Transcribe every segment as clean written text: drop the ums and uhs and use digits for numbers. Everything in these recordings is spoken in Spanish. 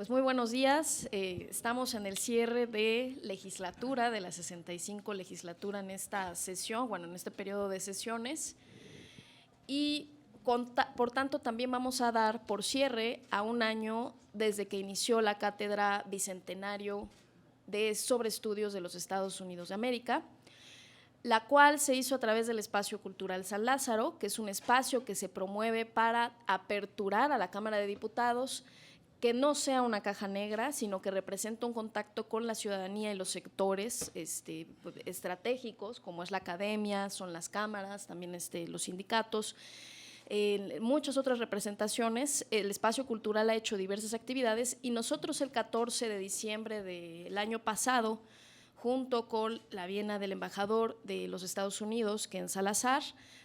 Pues muy buenos días. Estamos en el cierre de legislatura, de la 65 legislatura en esta sesión, bueno, en este periodo de sesiones. Y por tanto también vamos a dar por cierre a un año desde que inició la Cátedra Bicentenario sobre Estudios de los Estados Unidos de América, la cual se hizo a través del Espacio Cultural San Lázaro, que es un espacio que se promueve para aperturar a la Cámara de Diputados, que no sea una caja negra, sino que representa un contacto con la ciudadanía y los sectores estratégicos, como es la academia, son las cámaras, también los sindicatos, muchas otras representaciones. El espacio cultural ha hecho diversas actividades y nosotros el 14 de diciembre del año pasado, junto con la Bienal del Embajador de los Estados Unidos, que en Salazar,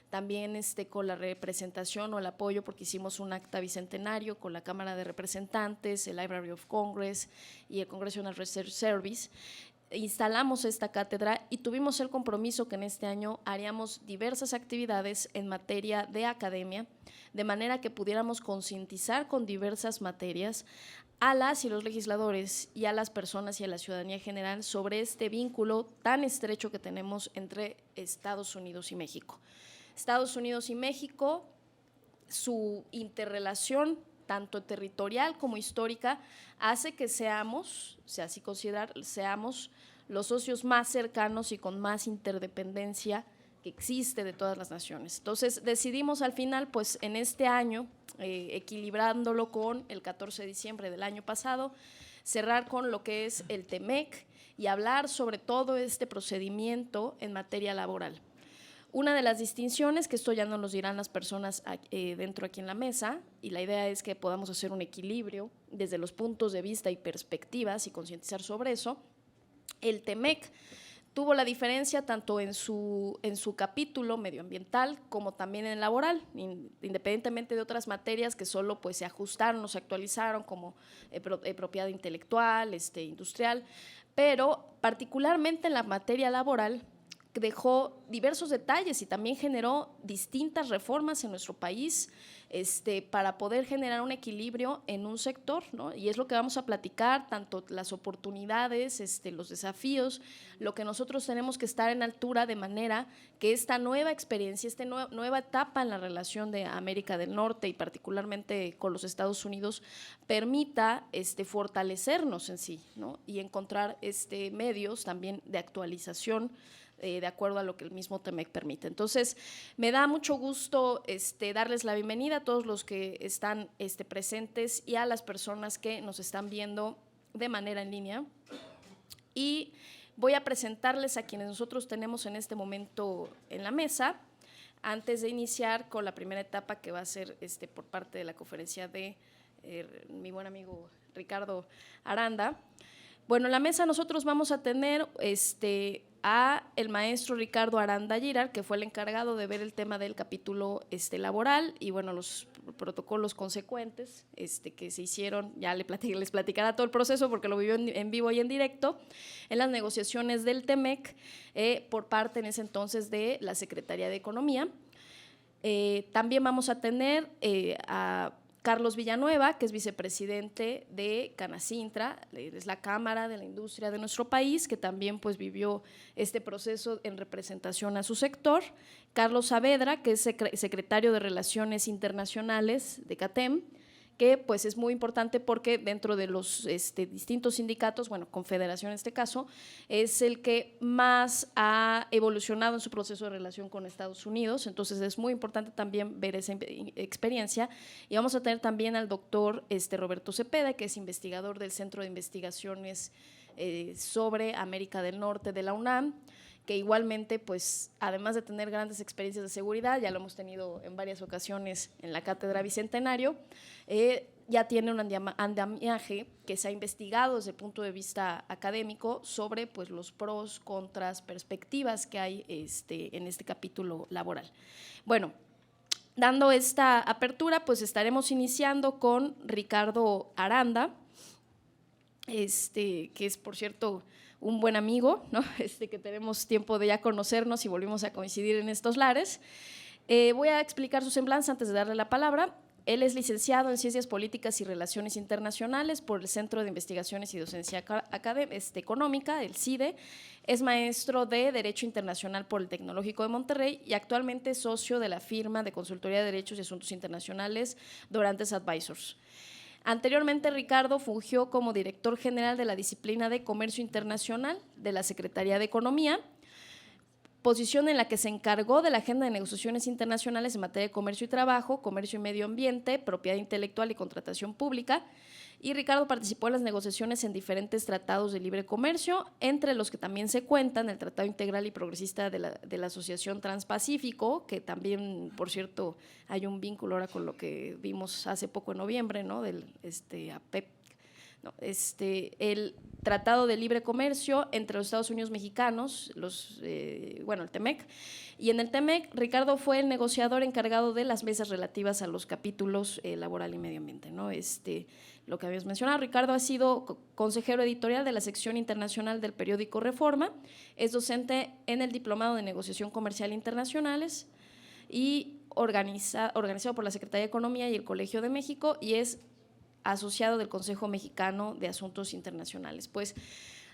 también con la representación o el apoyo, porque hicimos un acta bicentenario con la Cámara de Representantes, el Library of Congress y el Congressional Research Service, instalamos esta cátedra y tuvimos el compromiso que en este año haríamos diversas actividades en materia de academia, de manera que pudiéramos concientizar con diversas materias a las y los legisladores y a las personas y a la ciudadanía en general sobre este vínculo tan estrecho que tenemos entre Estados Unidos y México. Estados Unidos y México, su interrelación tanto territorial como histórica hace que seamos, o sea, así considerar, seamos los socios más cercanos y con más interdependencia que existe de todas las naciones. Entonces decidimos al final, pues en este año, equilibrándolo con el 14 de diciembre del año pasado, cerrar con lo que es el TEMEC y hablar sobre todo este procedimiento en materia laboral. Una de las distinciones, que esto ya nos lo dirán las personas dentro aquí en la mesa, y la idea es que podamos hacer un equilibrio desde los puntos de vista y perspectivas y concientizar sobre eso. El TEMEC tuvo la diferencia tanto en su capítulo medioambiental como también en el laboral, independientemente de otras materias que solo pues, se ajustaron o se actualizaron, como propiedad intelectual, industrial, pero particularmente en la materia laboral dejó diversos detalles y también generó distintas reformas en nuestro país para poder generar un equilibrio en un sector, ¿no? Y es lo que vamos a platicar, tanto las oportunidades, los desafíos, lo que nosotros tenemos que estar en altura de manera que esta nueva experiencia, esta nueva etapa en la relación de América del Norte y particularmente con los Estados Unidos permita fortalecernos en sí, ¿no? Y encontrar medios también de actualización de acuerdo a lo que el mismo TEMEC permite. Entonces, me da mucho gusto darles la bienvenida a todos los que están presentes y a las personas que nos están viendo de manera en línea. Y voy a presentarles a quienes nosotros tenemos en este momento en la mesa, antes de iniciar con la primera etapa que va a ser por parte de la conferencia de mi buen amigo Ricardo Aranda. Bueno, en la mesa nosotros vamos a tener a el maestro Ricardo Aranda Girard, que fue el encargado de ver el tema del capítulo laboral y bueno, los protocolos consecuentes que se hicieron, ya les platicará todo el proceso porque lo vivió en vivo y en directo, en las negociaciones del TEMEC por parte en ese entonces de la Secretaría de Economía. También vamos a tener a Carlos Villanueva, que es vicepresidente de Canacintra, es la Cámara de la Industria de nuestro país, que también pues, vivió este proceso en representación a su sector. Carlos Saavedra, que es secretario de Relaciones Internacionales de CATEM, que pues es muy importante porque dentro de los distintos sindicatos, bueno, confederación en este caso, es el que más ha evolucionado en su proceso de relación con Estados Unidos, entonces es muy importante también ver esa experiencia. Y vamos a tener también al doctor Roberto Cepeda, que es investigador del Centro de Investigaciones sobre América del Norte de la UNAM, que igualmente, pues, además de tener grandes experiencias de seguridad, ya lo hemos tenido en varias ocasiones en la Cátedra Bicentenario, ya tiene un andamiaje que se ha investigado desde el punto de vista académico sobre pues, los pros, contras, perspectivas que hay en este capítulo laboral. Bueno, dando esta apertura, pues estaremos iniciando con Ricardo Aranda, que es, por cierto, un buen amigo, ¿no? Que tenemos tiempo de ya conocernos y volvimos a coincidir en estos lares. Voy a explicar su semblanza antes de darle la palabra. Él es licenciado en Ciencias Políticas y Relaciones Internacionales por el Centro de Investigaciones y Docencia Económica, el CIDE. Es maestro de Derecho Internacional por el Tecnológico de Monterrey y actualmente es socio de la firma de consultoría de derechos y asuntos internacionales Dorantes Advisors. Anteriormente, Ricardo fungió como director general de la disciplina de Comercio Internacional de la Secretaría de Economía, posición en la que se encargó de la agenda de negociaciones internacionales en materia de comercio y trabajo, comercio y medio ambiente, propiedad intelectual y contratación pública. Y Ricardo participó en las negociaciones en diferentes tratados de libre comercio, entre los que también se cuentan el Tratado Integral y Progresista de la Asociación Transpacífico, que también, por cierto, hay un vínculo ahora con lo que vimos hace poco en noviembre, ¿no? Del APEC, ¿no? El Tratado de Libre Comercio entre los Estados Unidos mexicanos, el TEMEC, y en el TEMEC Ricardo fue el negociador encargado de las mesas relativas a los capítulos laboral y medio ambiente, ¿no? Lo que habías mencionado, Ricardo ha sido consejero editorial de la sección internacional del periódico Reforma, es docente en el Diplomado de Negociación Comercial Internacionales y organizado por la Secretaría de Economía y el Colegio de México, y es asociado del Consejo Mexicano de Asuntos Internacionales. Pues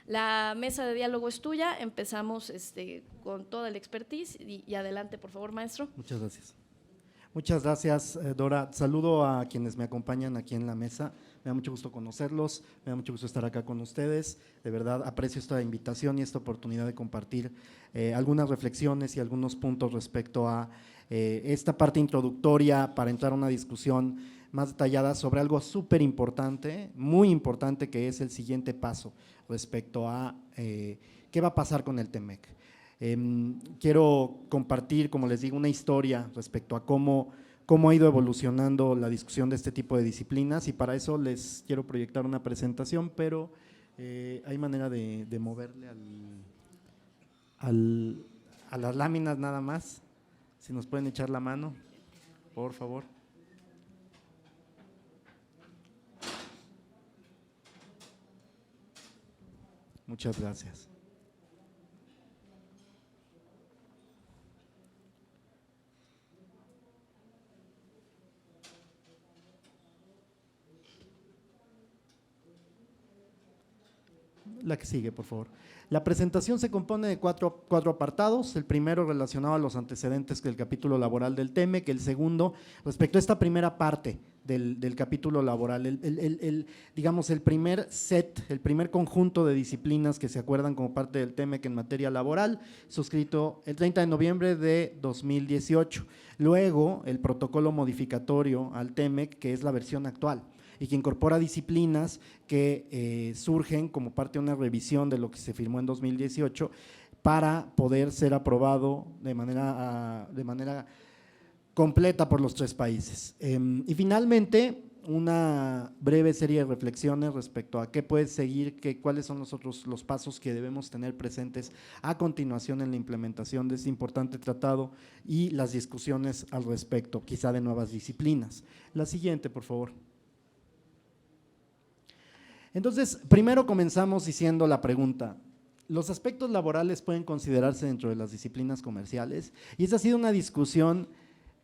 la mesa de diálogo es tuya, empezamos con toda la expertise y adelante, por favor, maestro. Muchas gracias. Muchas gracias, Dora. Saludo a quienes me acompañan aquí en la mesa. Me da mucho gusto conocerlos, me da mucho gusto estar acá con ustedes. De verdad, aprecio esta invitación y esta oportunidad de compartir algunas reflexiones y algunos puntos respecto a esta parte introductoria para entrar a una discusión más detallada sobre algo súper importante, muy importante, que es el siguiente paso respecto a qué va a pasar con el TEMEC. Quiero compartir, como les digo, una historia respecto a cómo ha ido evolucionando la discusión de este tipo de disciplinas, y para eso les quiero proyectar una presentación, pero hay manera de moverle a las láminas nada más, si nos pueden echar la mano, por favor. Muchas gracias. La que sigue, por favor. La presentación se compone de cuatro apartados. El primero relacionado a los antecedentes del capítulo laboral del TEMEC, el segundo respecto a esta primera parte del capítulo laboral, digamos el primer set, el primer conjunto de disciplinas que se acuerdan como parte del TEMEC en materia laboral, suscrito el 30 de noviembre de 2018. Luego, el protocolo modificatorio al TEMEC, que es la versión actual y que incorpora disciplinas que surgen como parte de una revisión de lo que se firmó en 2018 para poder ser aprobado de manera completa por los 3 países. Y finalmente, una breve serie de reflexiones respecto a qué puede seguir, cuáles son los pasos que debemos tener presentes a continuación en la implementación de este importante tratado y las discusiones al respecto, quizá de nuevas disciplinas. La siguiente, por favor. Entonces, primero comenzamos diciendo la pregunta: ¿los aspectos laborales pueden considerarse dentro de las disciplinas comerciales? Y esa ha sido una discusión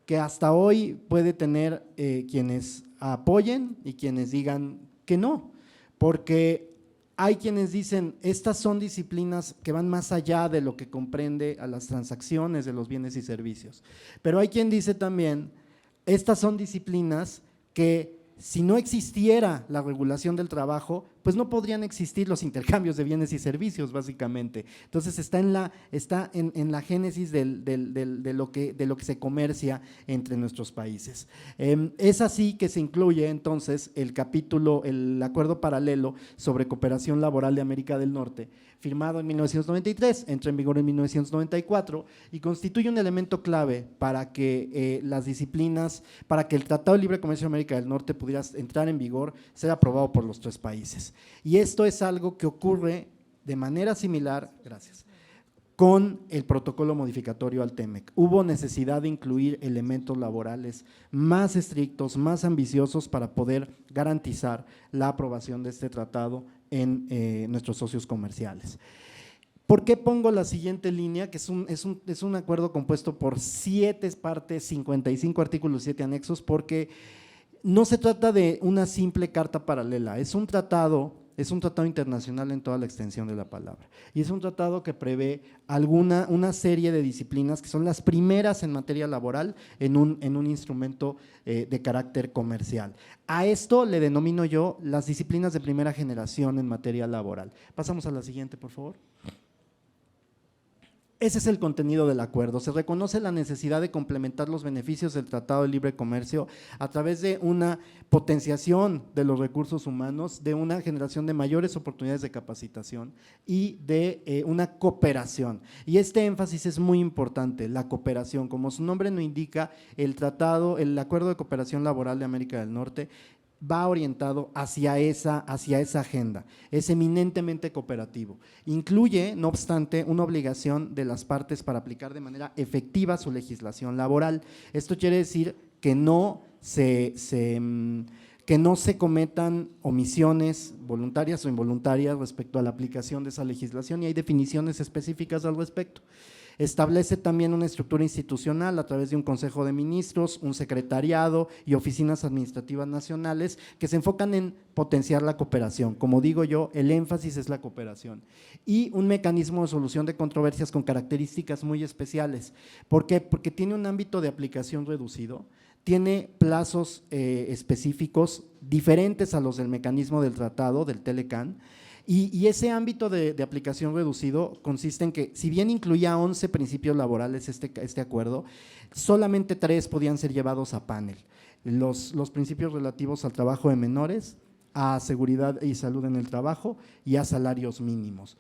que hasta hoy puede tener quienes apoyen y quienes digan que no, porque hay quienes dicen estas son disciplinas que van más allá de lo que comprende a las transacciones de los bienes y servicios, pero hay quien dice también estas son disciplinas que si no existiera la regulación del trabajo, pues no podrían existir los intercambios de bienes y servicios, básicamente. Entonces está en la génesis de lo que se comercia entre nuestros países. Es así que se incluye entonces el acuerdo paralelo sobre cooperación laboral de América del Norte, firmado en 1993, entra en vigor en 1994 y constituye un elemento clave para que las disciplinas, para que el Tratado de Libre Comercio de América del Norte pudiera entrar en vigor, ser aprobado por los 3 países. Y esto es algo que ocurre de manera similar, gracias, con el protocolo modificatorio al TEMEC. Hubo necesidad de incluir elementos laborales más estrictos, más ambiciosos para poder garantizar la aprobación de este tratado en nuestros socios comerciales. ¿Por qué pongo la siguiente línea? Que es un acuerdo compuesto por 7 partes, 55 artículos, 7 anexos, porque no se trata de una simple carta paralela, es un tratado internacional en toda la extensión de la palabra. Y es un tratado que prevé una serie de disciplinas que son las primeras en materia laboral en un instrumento de carácter comercial. A esto le denomino yo las disciplinas de primera generación en materia laboral. Pasamos a la siguiente, por favor. Ese es el contenido del acuerdo. Se reconoce la necesidad de complementar los beneficios del Tratado de Libre Comercio a través de una potenciación de los recursos humanos, de una generación de mayores oportunidades de capacitación y de una cooperación. Y este énfasis es muy importante, la cooperación. Como su nombre lo indica, el Acuerdo de Cooperación Laboral de América del Norte va orientado hacia esa agenda, es eminentemente cooperativo. Incluye, no obstante, una obligación de las partes para aplicar de manera efectiva su legislación laboral. Esto quiere decir que no se cometan omisiones voluntarias o involuntarias respecto a la aplicación de esa legislación, y hay definiciones específicas al respecto. Establece también una estructura institucional a través de un consejo de ministros, un secretariado y oficinas administrativas nacionales que se enfocan en potenciar la cooperación. Como digo yo, el énfasis es la cooperación. Y un mecanismo de solución de controversias con características muy especiales. ¿Por qué? Porque tiene un ámbito de aplicación reducido, tiene plazos específicos diferentes a los del mecanismo del tratado, del Telecan. Y ese ámbito de aplicación reducido consiste en que, si bien incluía 11 principios laborales este acuerdo, solamente 3 podían ser llevados a panel. Los principios relativos al trabajo de menores, a seguridad y salud en el trabajo y a salarios mínimos.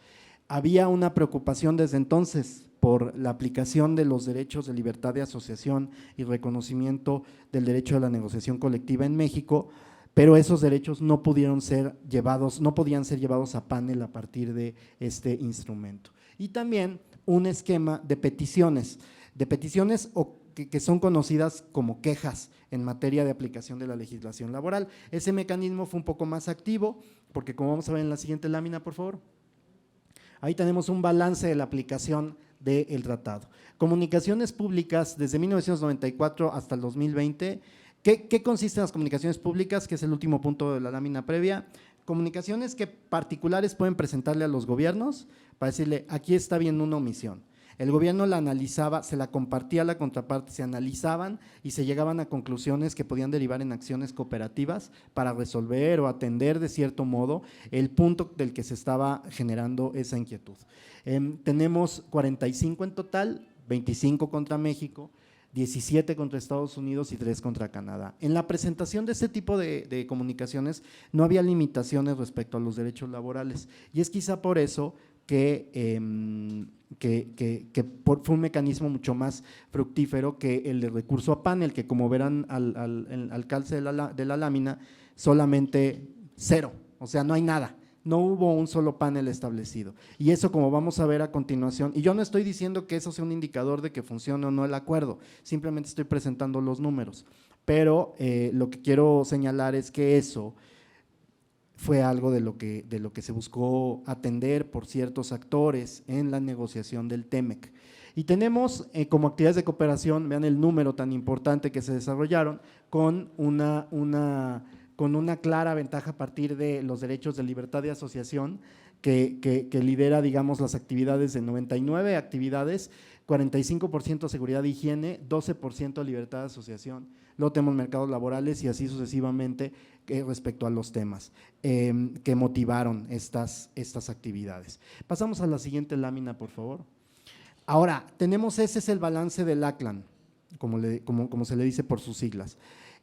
Había una preocupación desde entonces por la aplicación de los derechos de libertad de asociación y reconocimiento del derecho a la negociación colectiva en México, pero esos derechos no podían ser llevados a panel a partir de este instrumento. Y también un esquema de peticiones que son conocidas como quejas en materia de aplicación de la legislación laboral. Ese mecanismo fue un poco más activo, porque como vamos a ver en la siguiente lámina, por favor, ahí tenemos un balance de la aplicación del tratado. Comunicaciones públicas desde 1994 hasta el 2020. ¿Qué consisten las comunicaciones públicas? Que es el último punto de la lámina previa. Comunicaciones que particulares pueden presentarle a los gobiernos para decirle, aquí está habiendo una omisión. El gobierno la analizaba, se la compartía a la contraparte, se analizaban y se llegaban a conclusiones que podían derivar en acciones cooperativas para resolver o atender de cierto modo el punto del que se estaba generando esa inquietud. Tenemos 45 en total, 25 contra México, 17 contra Estados Unidos y 3 contra Canadá. En la presentación de este tipo de comunicaciones no había limitaciones respecto a los derechos laborales, y es quizá por eso que fue un mecanismo mucho más fructífero que el de recurso a panel, que como verán al calce de la lámina, solamente 0, o sea, no hay nada. No hubo un solo panel establecido, y eso, como vamos a ver a continuación, y yo no estoy diciendo que eso sea un indicador de que funcione o no el acuerdo, simplemente estoy presentando los números, pero lo que quiero señalar es que eso fue algo de lo que se buscó atender por ciertos actores en la negociación del TEMEC. Y tenemos como actividades de cooperación, vean el número tan importante que se desarrollaron, con una clara ventaja a partir de los derechos de libertad de asociación que lidera, digamos, las actividades de 99 actividades, 45% seguridad e higiene, 12% libertad de asociación. Luego tenemos mercados laborales y así sucesivamente respecto a los temas que motivaron estas actividades. Pasamos a la siguiente lámina, por favor. Ahora, ese es el balance del ACLAN, como se le dice por sus siglas.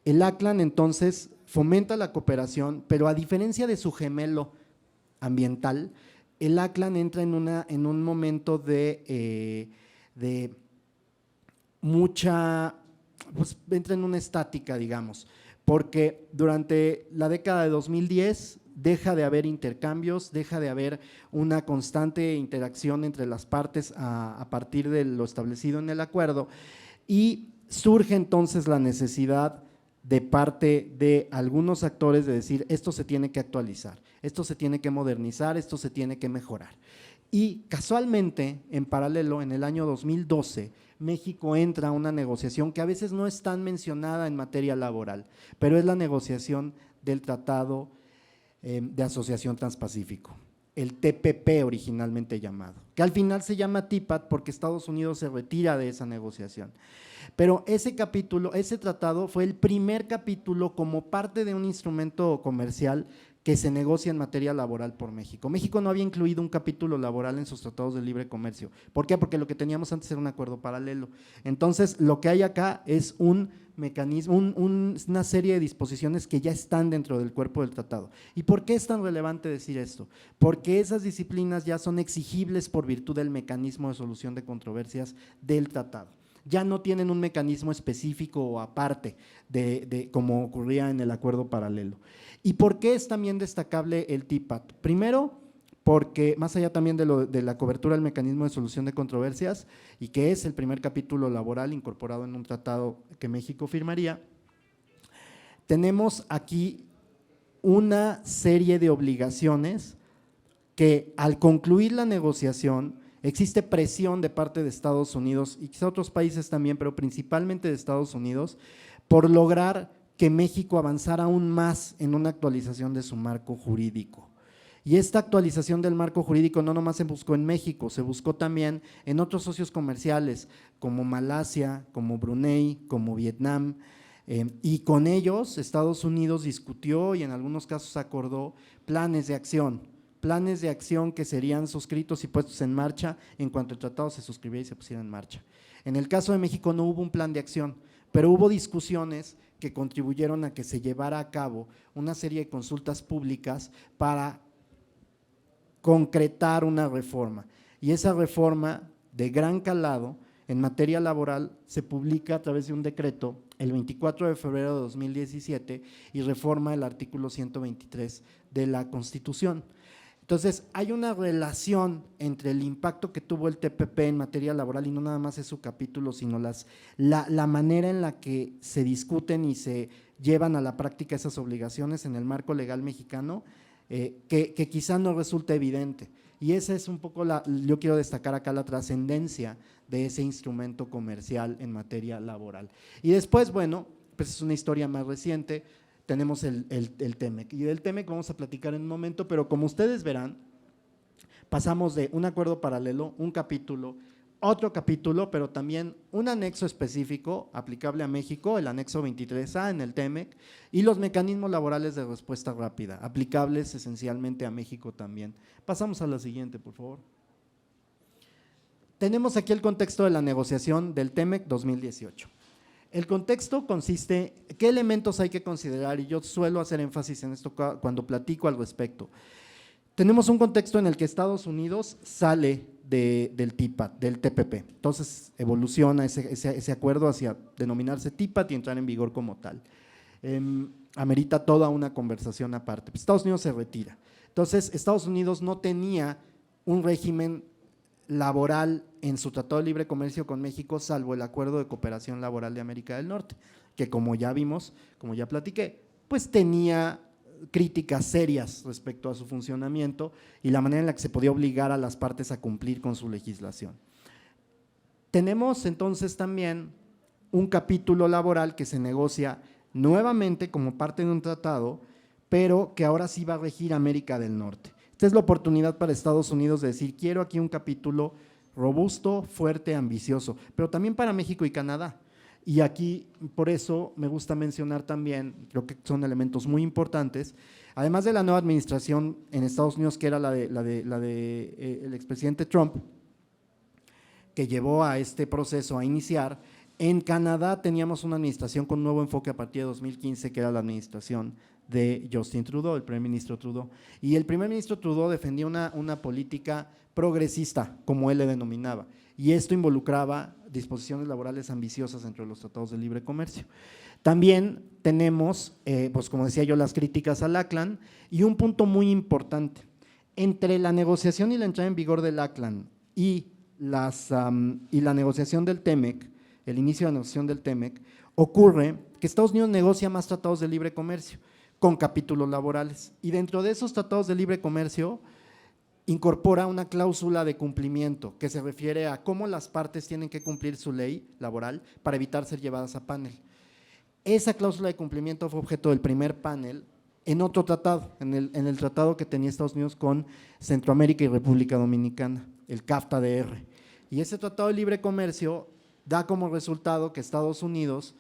El ACLAN entonces fomenta la cooperación, pero a diferencia de su gemelo ambiental, el ACLAN entra en un momento de mucha, pues entra en una estática, digamos, porque durante la década de 2010 deja de haber intercambios, deja de haber una constante interacción entre las partes a partir de lo establecido en el acuerdo, y surge entonces la necesidad de parte de algunos actores de decir, esto se tiene que actualizar, esto se tiene que modernizar, esto se tiene que mejorar. Y casualmente, en paralelo, en el año 2012, México entra a una negociación que a veces no es tan mencionada en materia laboral, pero es la negociación del Tratado de Asociación Transpacífico, el TPP originalmente llamado, que al final se llama TIPAD porque Estados Unidos se retira de esa negociación. Pero ese capítulo, ese tratado fue el primer capítulo como parte de un instrumento comercial que se negocia en materia laboral por México. México no había incluido un capítulo laboral en sus tratados de libre comercio. ¿Por qué? Porque lo que teníamos antes era un acuerdo paralelo. Entonces, lo que hay acá es un mecanismo, una serie de disposiciones que ya están dentro del cuerpo del tratado. ¿Y por qué es tan relevante decir esto? Porque esas disciplinas ya son exigibles por virtud del mecanismo de solución de controversias del tratado. Ya no tienen un mecanismo específico o aparte como ocurría en el acuerdo paralelo. ¿Y por qué es también destacable el TIPAD? Primero, porque más allá también de la cobertura del mecanismo de solución de controversias y que es el primer capítulo laboral incorporado en un tratado que México firmaría, tenemos aquí una serie de obligaciones que al concluir la negociación existe presión de parte de Estados Unidos y quizá otros países también, pero principalmente de Estados Unidos, por lograr que México avanzara aún más en una actualización de su marco jurídico. Y esta actualización del marco jurídico no nomás se buscó en México, se buscó también en otros socios comerciales como Malasia, como Brunei, como Vietnam, y con ellos Estados Unidos discutió y en algunos casos acordó planes de acción que serían suscritos y puestos en marcha en cuanto el tratado se suscribiera y se pusiera en marcha. En el caso de México no hubo un plan de acción, pero hubo discusiones que contribuyeron a que se llevara a cabo una serie de consultas públicas para concretar una reforma. Y esa reforma de gran calado en materia laboral se publica a través de un decreto el 24 de febrero de 2017 y reforma el artículo 123 de la Constitución. Entonces, hay una relación entre el impacto que tuvo el TPP en materia laboral y no nada más es su capítulo, sino la manera en la que se discuten y se llevan a la práctica esas obligaciones en el marco legal mexicano, que quizá no resulta evidente. Y esa es un poco yo quiero destacar acá la trascendencia de ese instrumento comercial en materia laboral. Y después, bueno, pues es una historia más reciente. Tenemos el TEMEC y del TEMEC vamos a platicar en un momento, pero como ustedes verán, pasamos de un acuerdo paralelo, un capítulo, otro capítulo, pero también un anexo específico aplicable a México, el anexo 23A en el TEMEC y los mecanismos laborales de respuesta rápida, aplicables esencialmente a México también. Pasamos a la siguiente, por favor. Tenemos aquí el contexto de la negociación del TEMEC 2018. El contexto consiste, ¿qué elementos hay que considerar? Y yo suelo hacer énfasis en esto cuando platico al respecto. Tenemos un contexto en el que Estados Unidos sale del TIPAD, del TPP, entonces evoluciona ese acuerdo hacia denominarse TIPAD y entrar en vigor como tal. Amerita toda una conversación aparte. Estados Unidos se retira, entonces Estados Unidos no tenía un régimen laboral en su Tratado de Libre Comercio con México, salvo el Acuerdo de Cooperación Laboral de América del Norte, que como ya vimos, como ya platiqué, pues tenía críticas serias respecto a su funcionamiento y la manera en la que se podía obligar a las partes a cumplir con su legislación. Tenemos entonces también un capítulo laboral que se negocia nuevamente como parte de un tratado, pero que ahora sí va a regir América del Norte. Esta es la oportunidad para Estados Unidos de decir, quiero aquí un capítulo robusto, fuerte, ambicioso, pero también para México y Canadá. Y aquí, por eso, me gusta mencionar también, creo que son elementos muy importantes, además de la nueva administración en Estados Unidos, que era la de el expresidente Trump, que llevó a este proceso a iniciar, en Canadá teníamos una administración con un nuevo enfoque a partir de 2015, que era la administración de Justin Trudeau, el primer ministro Trudeau. Y el primer ministro Trudeau defendía una política progresista, como él le denominaba, y esto involucraba disposiciones laborales ambiciosas dentro de los tratados de libre comercio. También tenemos, pues como decía yo, las críticas al ACLAN y un punto muy importante, entre la negociación y la entrada en vigor del ACLAN y la negociación del TEMEC, el inicio de la negociación del TEMEC, ocurre que Estados Unidos negocia más tratados de libre comercio con capítulos laborales y dentro de esos tratados de libre comercio incorpora una cláusula de cumplimiento que se refiere a cómo las partes tienen que cumplir su ley laboral para evitar ser llevadas a panel. Esa cláusula de cumplimiento fue objeto del primer panel en otro tratado, en el tratado que tenía Estados Unidos con Centroamérica y República Dominicana, el CAFTA-DR. Y ese tratado de libre comercio da como resultado que Estados Unidos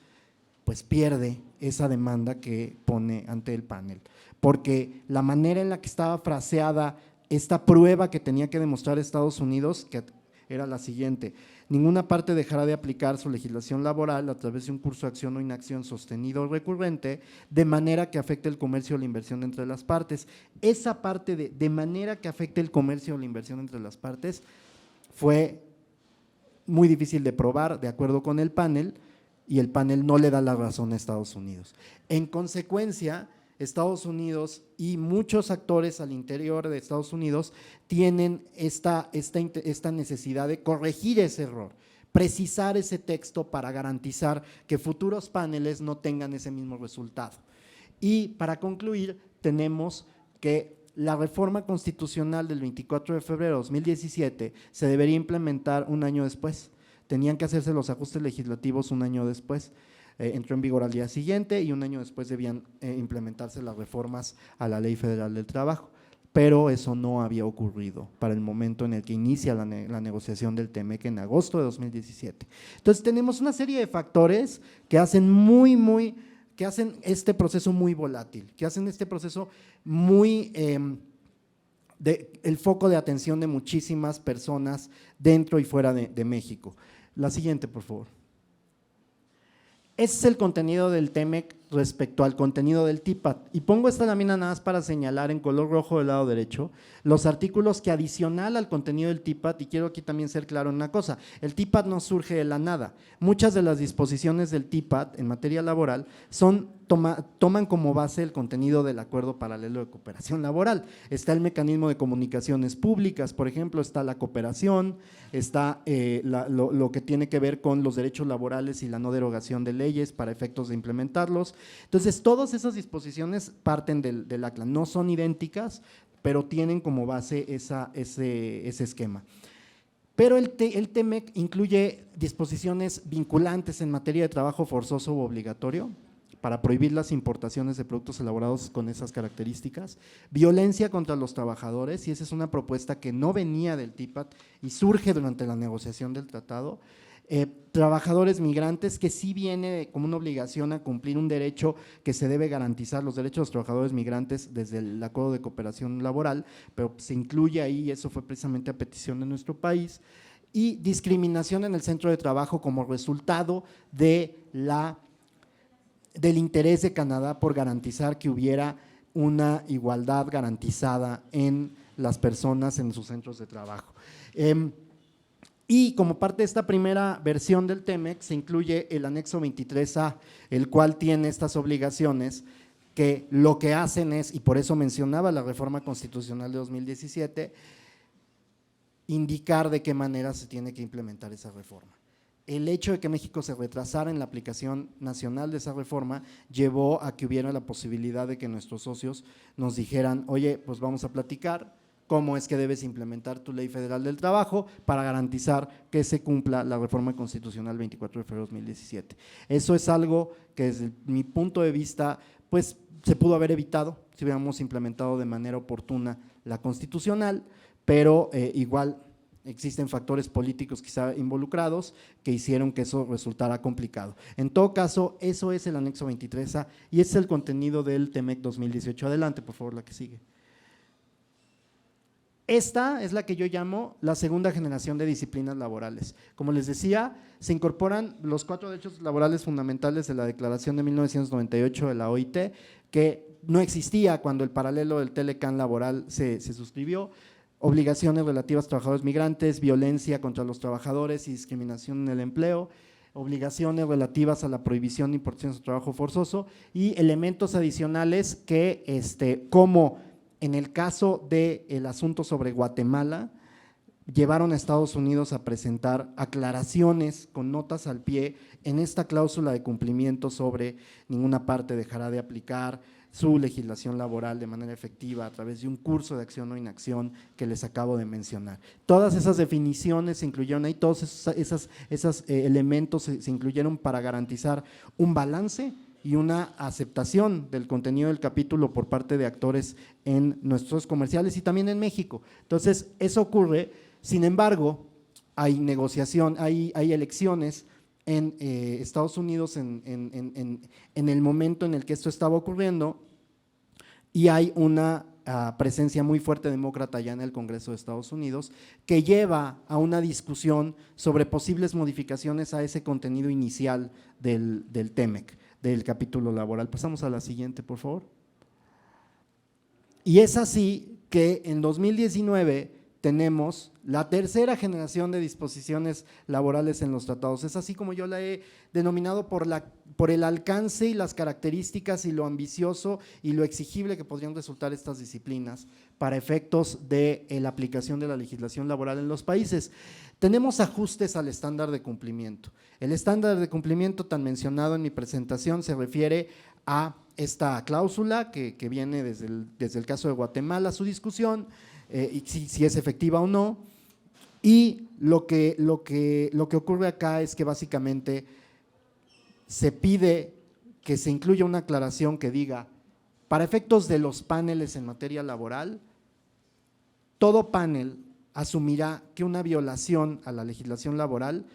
pues pierde esa demanda que pone ante el panel, porque la manera en la que estaba fraseada esta prueba que tenía que demostrar Estados Unidos, que era la siguiente: ninguna parte dejará de aplicar su legislación laboral a través de un curso de acción o inacción sostenido o recurrente, de manera que afecte el comercio o la inversión entre las partes. Esa parte de manera que afecte el comercio o la inversión entre las partes fue muy difícil de probar, de acuerdo con el panel, y el panel no le da la razón a Estados Unidos. En consecuencia, Estados Unidos y muchos actores al interior de Estados Unidos tienen esta necesidad de corregir ese error, precisar ese texto para garantizar que futuros paneles no tengan ese mismo resultado. Y para concluir, tenemos que la reforma constitucional del 24 de febrero de 2017 se debería implementar un año después. Tenían que hacerse los ajustes legislativos un año después. Entró en vigor al día siguiente y un año después debían implementarse las reformas a la Ley Federal del Trabajo, pero eso no había ocurrido para el momento en el que inicia la negociación del TEMEC en agosto de 2017. Entonces tenemos una serie de factores que hacen que hacen este proceso muy volátil, que hacen este proceso muy el foco de atención de muchísimas personas dentro y fuera de México. La siguiente, por favor. Ese es el contenido del TEMEC respecto al contenido del TIPAD. Y pongo esta lámina nada más para señalar en color rojo del lado derecho los artículos que adicional al contenido del TIPAD, y quiero aquí también ser claro en una cosa: el TIPAD no surge de la nada. Muchas de las disposiciones del TIPAD en materia laboral toman como base el contenido del Acuerdo Paralelo de Cooperación Laboral. Está el mecanismo de comunicaciones públicas, por ejemplo, está la cooperación, está lo que tiene que ver con los derechos laborales y la no derogación de leyes para efectos de implementarlos. Entonces, todas esas disposiciones parten del ACLA, no son idénticas, pero tienen como base ese esquema. Pero el TEMEC incluye disposiciones vinculantes en materia de trabajo forzoso u obligatorio para prohibir las importaciones de productos elaborados con esas características, violencia contra los trabajadores, y esa es una propuesta que no venía del TIPAD y surge durante la negociación del tratado. Trabajadores migrantes, que sí viene como una obligación a cumplir un derecho que se debe garantizar, los derechos de los trabajadores migrantes desde el Acuerdo de Cooperación Laboral, pero se incluye ahí, eso fue precisamente a petición de nuestro país. Y discriminación en el centro de trabajo como resultado del interés de Canadá por garantizar que hubiera una igualdad garantizada en las personas en sus centros de trabajo. Y como parte de esta primera versión del TEMEC se incluye el anexo 23A, el cual tiene estas obligaciones que lo que hacen es, y por eso mencionaba la reforma constitucional de 2017, indicar de qué manera se tiene que implementar esa reforma. El hecho de que México se retrasara en la aplicación nacional de esa reforma llevó a que hubiera la posibilidad de que nuestros socios nos dijeran: oye, pues vamos a platicar cómo es que debes implementar tu Ley Federal del Trabajo para garantizar que se cumpla la reforma constitucional 24 de febrero de 2017. Eso es algo que desde mi punto de vista pues se pudo haber evitado si hubiéramos implementado de manera oportuna la constitucional, pero igual existen factores políticos quizá involucrados que hicieron que eso resultara complicado. En todo caso, eso es el anexo 23A y ese es el contenido del TEMEC 2018. Adelante, por favor, la que sigue. Esta es la que yo llamo la segunda generación de disciplinas laborales. Como les decía, se incorporan los 4 derechos laborales fundamentales de la Declaración de 1998 de la OIT, que no existía cuando el paralelo del Telecan laboral se suscribió: obligaciones relativas a trabajadores migrantes, violencia contra los trabajadores y discriminación en el empleo, obligaciones relativas a la prohibición de importaciones de trabajo forzoso y elementos adicionales que como en el caso del asunto sobre Guatemala, llevaron a Estados Unidos a presentar aclaraciones con notas al pie en esta cláusula de cumplimiento sobre ninguna parte dejará de aplicar, su legislación laboral de manera efectiva a través de un curso de acción o inacción que les acabo de mencionar. Todas esas definiciones se incluyeron ahí, todos esos elementos se incluyeron para garantizar un balance y una aceptación del contenido del capítulo por parte de actores en nuestros comerciales y también en México. Entonces, eso ocurre, sin embargo, hay negociación, hay elecciones en Estados Unidos en el momento en el que esto estaba ocurriendo y hay una presencia muy fuerte demócrata ya en el Congreso de Estados Unidos que lleva a una discusión sobre posibles modificaciones a ese contenido inicial del TEMEC, del capítulo laboral. Pasamos a la siguiente, por favor. Y es así que en 2019 tenemos la tercera generación de disposiciones laborales en los tratados. Es así como yo la he denominado por el alcance y las características y lo ambicioso y lo exigible que podrían resultar estas disciplinas para efectos de la aplicación de la legislación laboral en los países. Tenemos ajustes al estándar de cumplimiento. El estándar de cumplimiento tan mencionado en mi presentación se refiere a esta cláusula que viene desde el caso de Guatemala, su discusión, y si es efectiva o no, y lo que ocurre acá es que básicamente se pide que se incluya una aclaración que diga, para efectos de los paneles en materia laboral, todo panel asumirá que una violación a la legislación laboral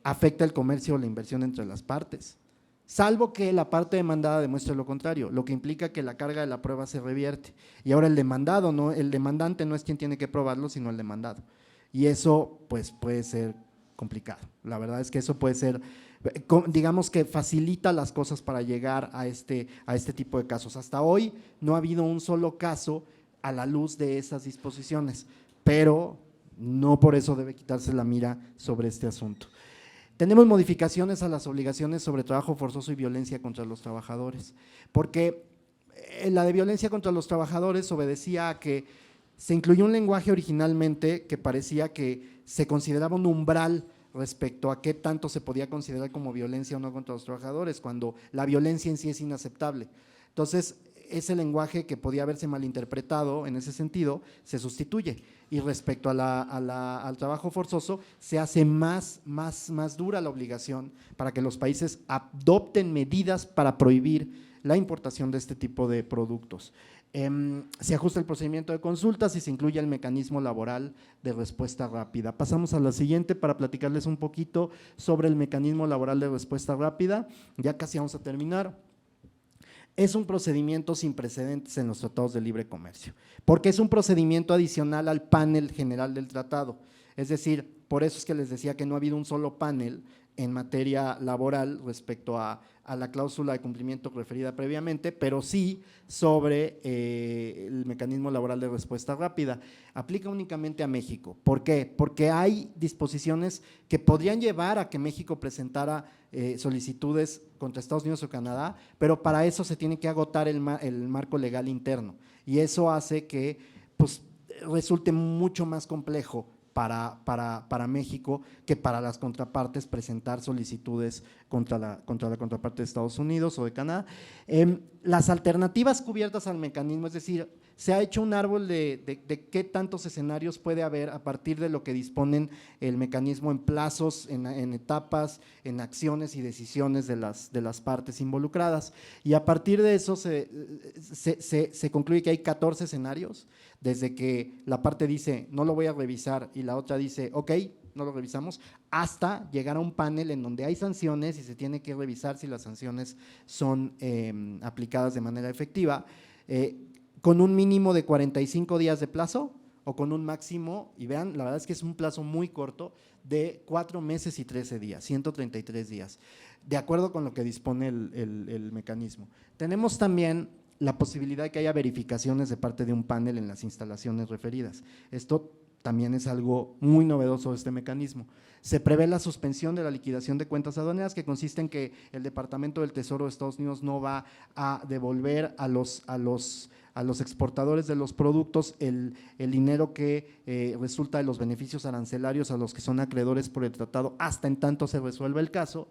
afecta el comercio o la inversión entre las partes, salvo que la parte demandada demuestre lo contrario, lo que implica que la carga de la prueba se revierte. Y ahora el demandante no es quien tiene que probarlo, sino el demandado. Y eso pues puede ser complicado. La verdad es que eso puede ser, digamos que facilita las cosas para llegar a este tipo de casos. Hasta hoy no ha habido un solo caso a la luz de esas disposiciones, pero no por eso debe quitarse la mira sobre este asunto. Tenemos modificaciones a las obligaciones sobre trabajo forzoso y violencia contra los trabajadores, porque la de violencia contra los trabajadores obedecía a que se incluyó un lenguaje originalmente que parecía que se consideraba un umbral respecto a qué tanto se podía considerar como violencia o no contra los trabajadores, cuando la violencia en sí es inaceptable. Entonces, ese lenguaje que podía haberse malinterpretado en ese sentido se sustituye y respecto al trabajo forzoso se hace más dura la obligación para que los países adopten medidas para prohibir la importación de este tipo de productos. Se ajusta el procedimiento de consultas y se incluye el mecanismo laboral de respuesta rápida. Pasamos a la siguiente para platicarles un poquito sobre el mecanismo laboral de respuesta rápida, ya casi vamos a terminar. Es un procedimiento sin precedentes en los tratados de libre comercio, porque es un procedimiento adicional al panel general del tratado, es decir, por eso es que les decía que no ha habido un solo panel en materia laboral respecto a la cláusula de cumplimiento referida previamente, pero sí sobre el mecanismo laboral de respuesta rápida. Aplica únicamente a México. ¿Por qué? Porque hay disposiciones que podrían llevar a que México presentara solicitudes contra Estados Unidos o Canadá, pero para eso se tiene que agotar el marco legal interno y eso hace que pues, resulte mucho más complejo para México que para las contrapartes presentar solicitudes contra la contraparte de Estados Unidos o de Canadá. Las alternativas cubiertas al mecanismo, es decir, se ha hecho un árbol de qué tantos escenarios puede haber a partir de lo que disponen el mecanismo en plazos, en etapas, en acciones y decisiones de las partes involucradas. Y a partir de eso se concluye que hay 14 escenarios, desde que la parte dice no lo voy a revisar y la otra dice ok, no lo revisamos, hasta llegar a un panel en donde hay sanciones y se tiene que revisar si las sanciones son aplicadas de manera efectiva, con un mínimo de 45 días de plazo o con un máximo, y vean, la verdad es que es un plazo muy corto, de 4 meses y 13 días, 133 días, de acuerdo con lo que dispone el mecanismo. Tenemos también la posibilidad de que haya verificaciones de parte de un panel en las instalaciones referidas. Esto también es algo muy novedoso de este mecanismo. Se prevé la suspensión de la liquidación de cuentas aduaneras, que consiste en que el Departamento del Tesoro de Estados Unidos no va a devolver a los exportadores de los productos el dinero que resulta de los beneficios arancelarios a los que son acreedores por el tratado hasta en tanto se resuelva el caso.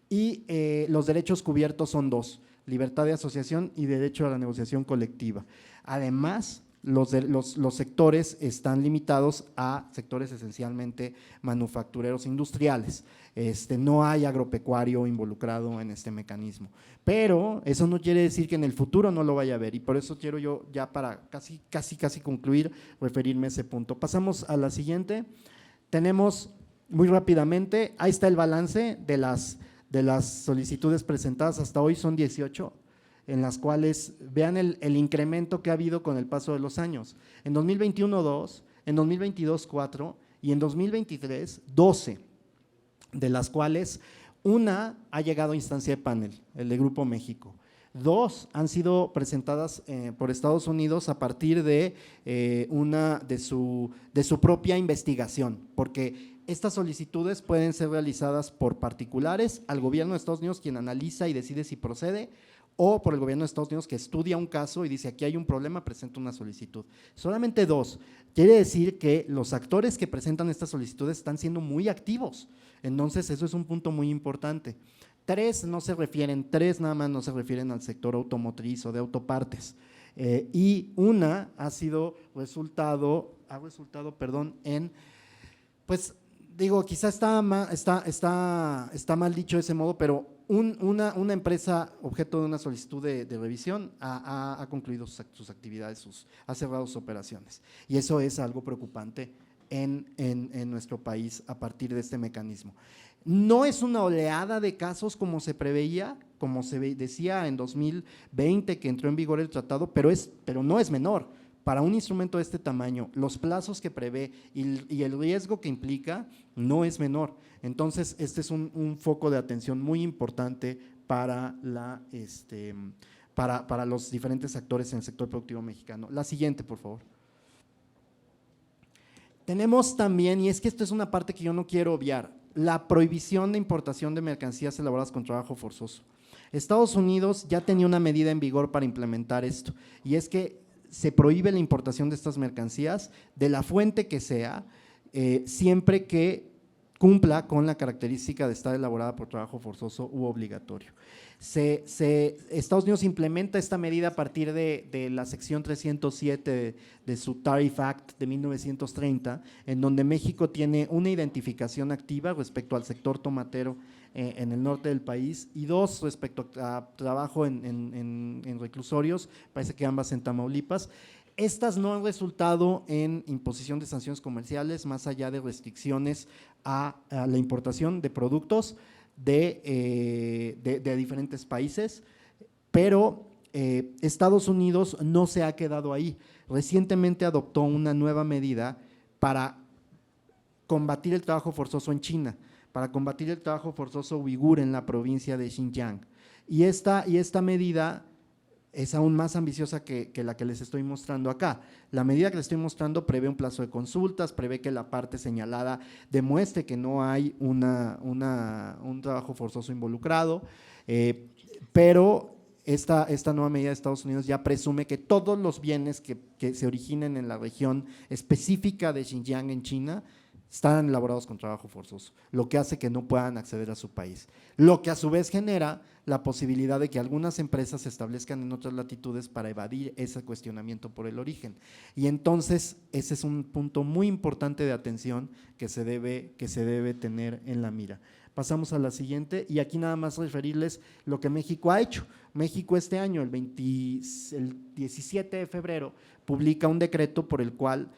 Y los derechos cubiertos son dos: libertad de asociación y derecho a la negociación colectiva. Además, los sectores están limitados a sectores esencialmente manufactureros industriales. No hay agropecuario involucrado en este mecanismo, pero eso no quiere decir que en el futuro no lo vaya a haber, y por eso quiero yo, ya para casi concluir, referirme a ese punto. Pasamos a la siguiente. Tenemos muy rápidamente, ahí está el balance de las solicitudes presentadas hasta hoy, son 18, en las cuales vean el incremento que ha habido con el paso de los años. En 2021, 2, en 2022, 4 y en 2023, 12, de las cuales una ha llegado a instancia de panel, el de Grupo México. 2 han sido presentadas por Estados Unidos a partir de su propia investigación, porque estas solicitudes pueden ser realizadas por particulares, al gobierno de Estados Unidos, quien analiza y decide si procede, o por el gobierno de Estados Unidos, que estudia un caso y dice aquí hay un problema, presenta una solicitud. Solamente 2. Quiere decir que los actores que presentan estas solicitudes están siendo muy activos. Entonces, eso es un punto muy importante. 3 nada más no se refieren al sector automotriz o de autopartes. Y una ha resultado en, pues digo, quizá está mal dicho de ese modo, pero una empresa objeto de una solicitud de revisión ha concluido sus actividades, ha cerrado sus operaciones, y eso es algo preocupante en nuestro país a partir de este mecanismo. No es una oleada de casos como se preveía, como se decía en 2020 que entró en vigor el tratado, pero no es menor. Para un instrumento de este tamaño, los plazos que prevé y el riesgo que implica no es menor. Entonces, este es un foco de atención muy importante para los diferentes actores en el sector productivo mexicano. La siguiente, por favor. Tenemos también, y es que esto es una parte que yo no quiero obviar, la prohibición de importación de mercancías elaboradas con trabajo forzoso. Estados Unidos ya tenía una medida en vigor para implementar esto, y es que se prohíbe la importación de estas mercancías de la fuente que sea, siempre que cumpla con la característica de estar elaborada por trabajo forzoso u obligatorio. Estados Unidos implementa esta medida a partir de la sección 307 de su Tariff Act de 1930, en donde México tiene una identificación activa respecto al sector tomatero en el norte del país, y 2 respecto a trabajo en reclusorios, parece que ambas en Tamaulipas. Estas no han resultado en imposición de sanciones comerciales, más allá de restricciones a la importación de productos de diferentes países, pero Estados Unidos no se ha quedado ahí. Recientemente adoptó una nueva medida para combatir el trabajo forzoso en China, para combatir el trabajo forzoso uigur en la provincia de Xinjiang. Y esta medida es aún más ambiciosa que la que les estoy mostrando acá. La medida que les estoy mostrando prevé un plazo de consultas, prevé que la parte señalada demuestre que no hay un trabajo forzoso involucrado, pero esta nueva medida de Estados Unidos ya presume que todos los bienes que se originen en la región específica de Xinjiang en China están elaborados con trabajo forzoso, lo que hace que no puedan acceder a su país, lo que a su vez genera la posibilidad de que algunas empresas se establezcan en otras latitudes para evadir ese cuestionamiento por el origen. Y entonces ese es un punto muy importante de atención que se debe tener en la mira. Pasamos a la siguiente, y aquí nada más referirles lo que México ha hecho. México este año, el 17 de febrero, publica un decreto por el cual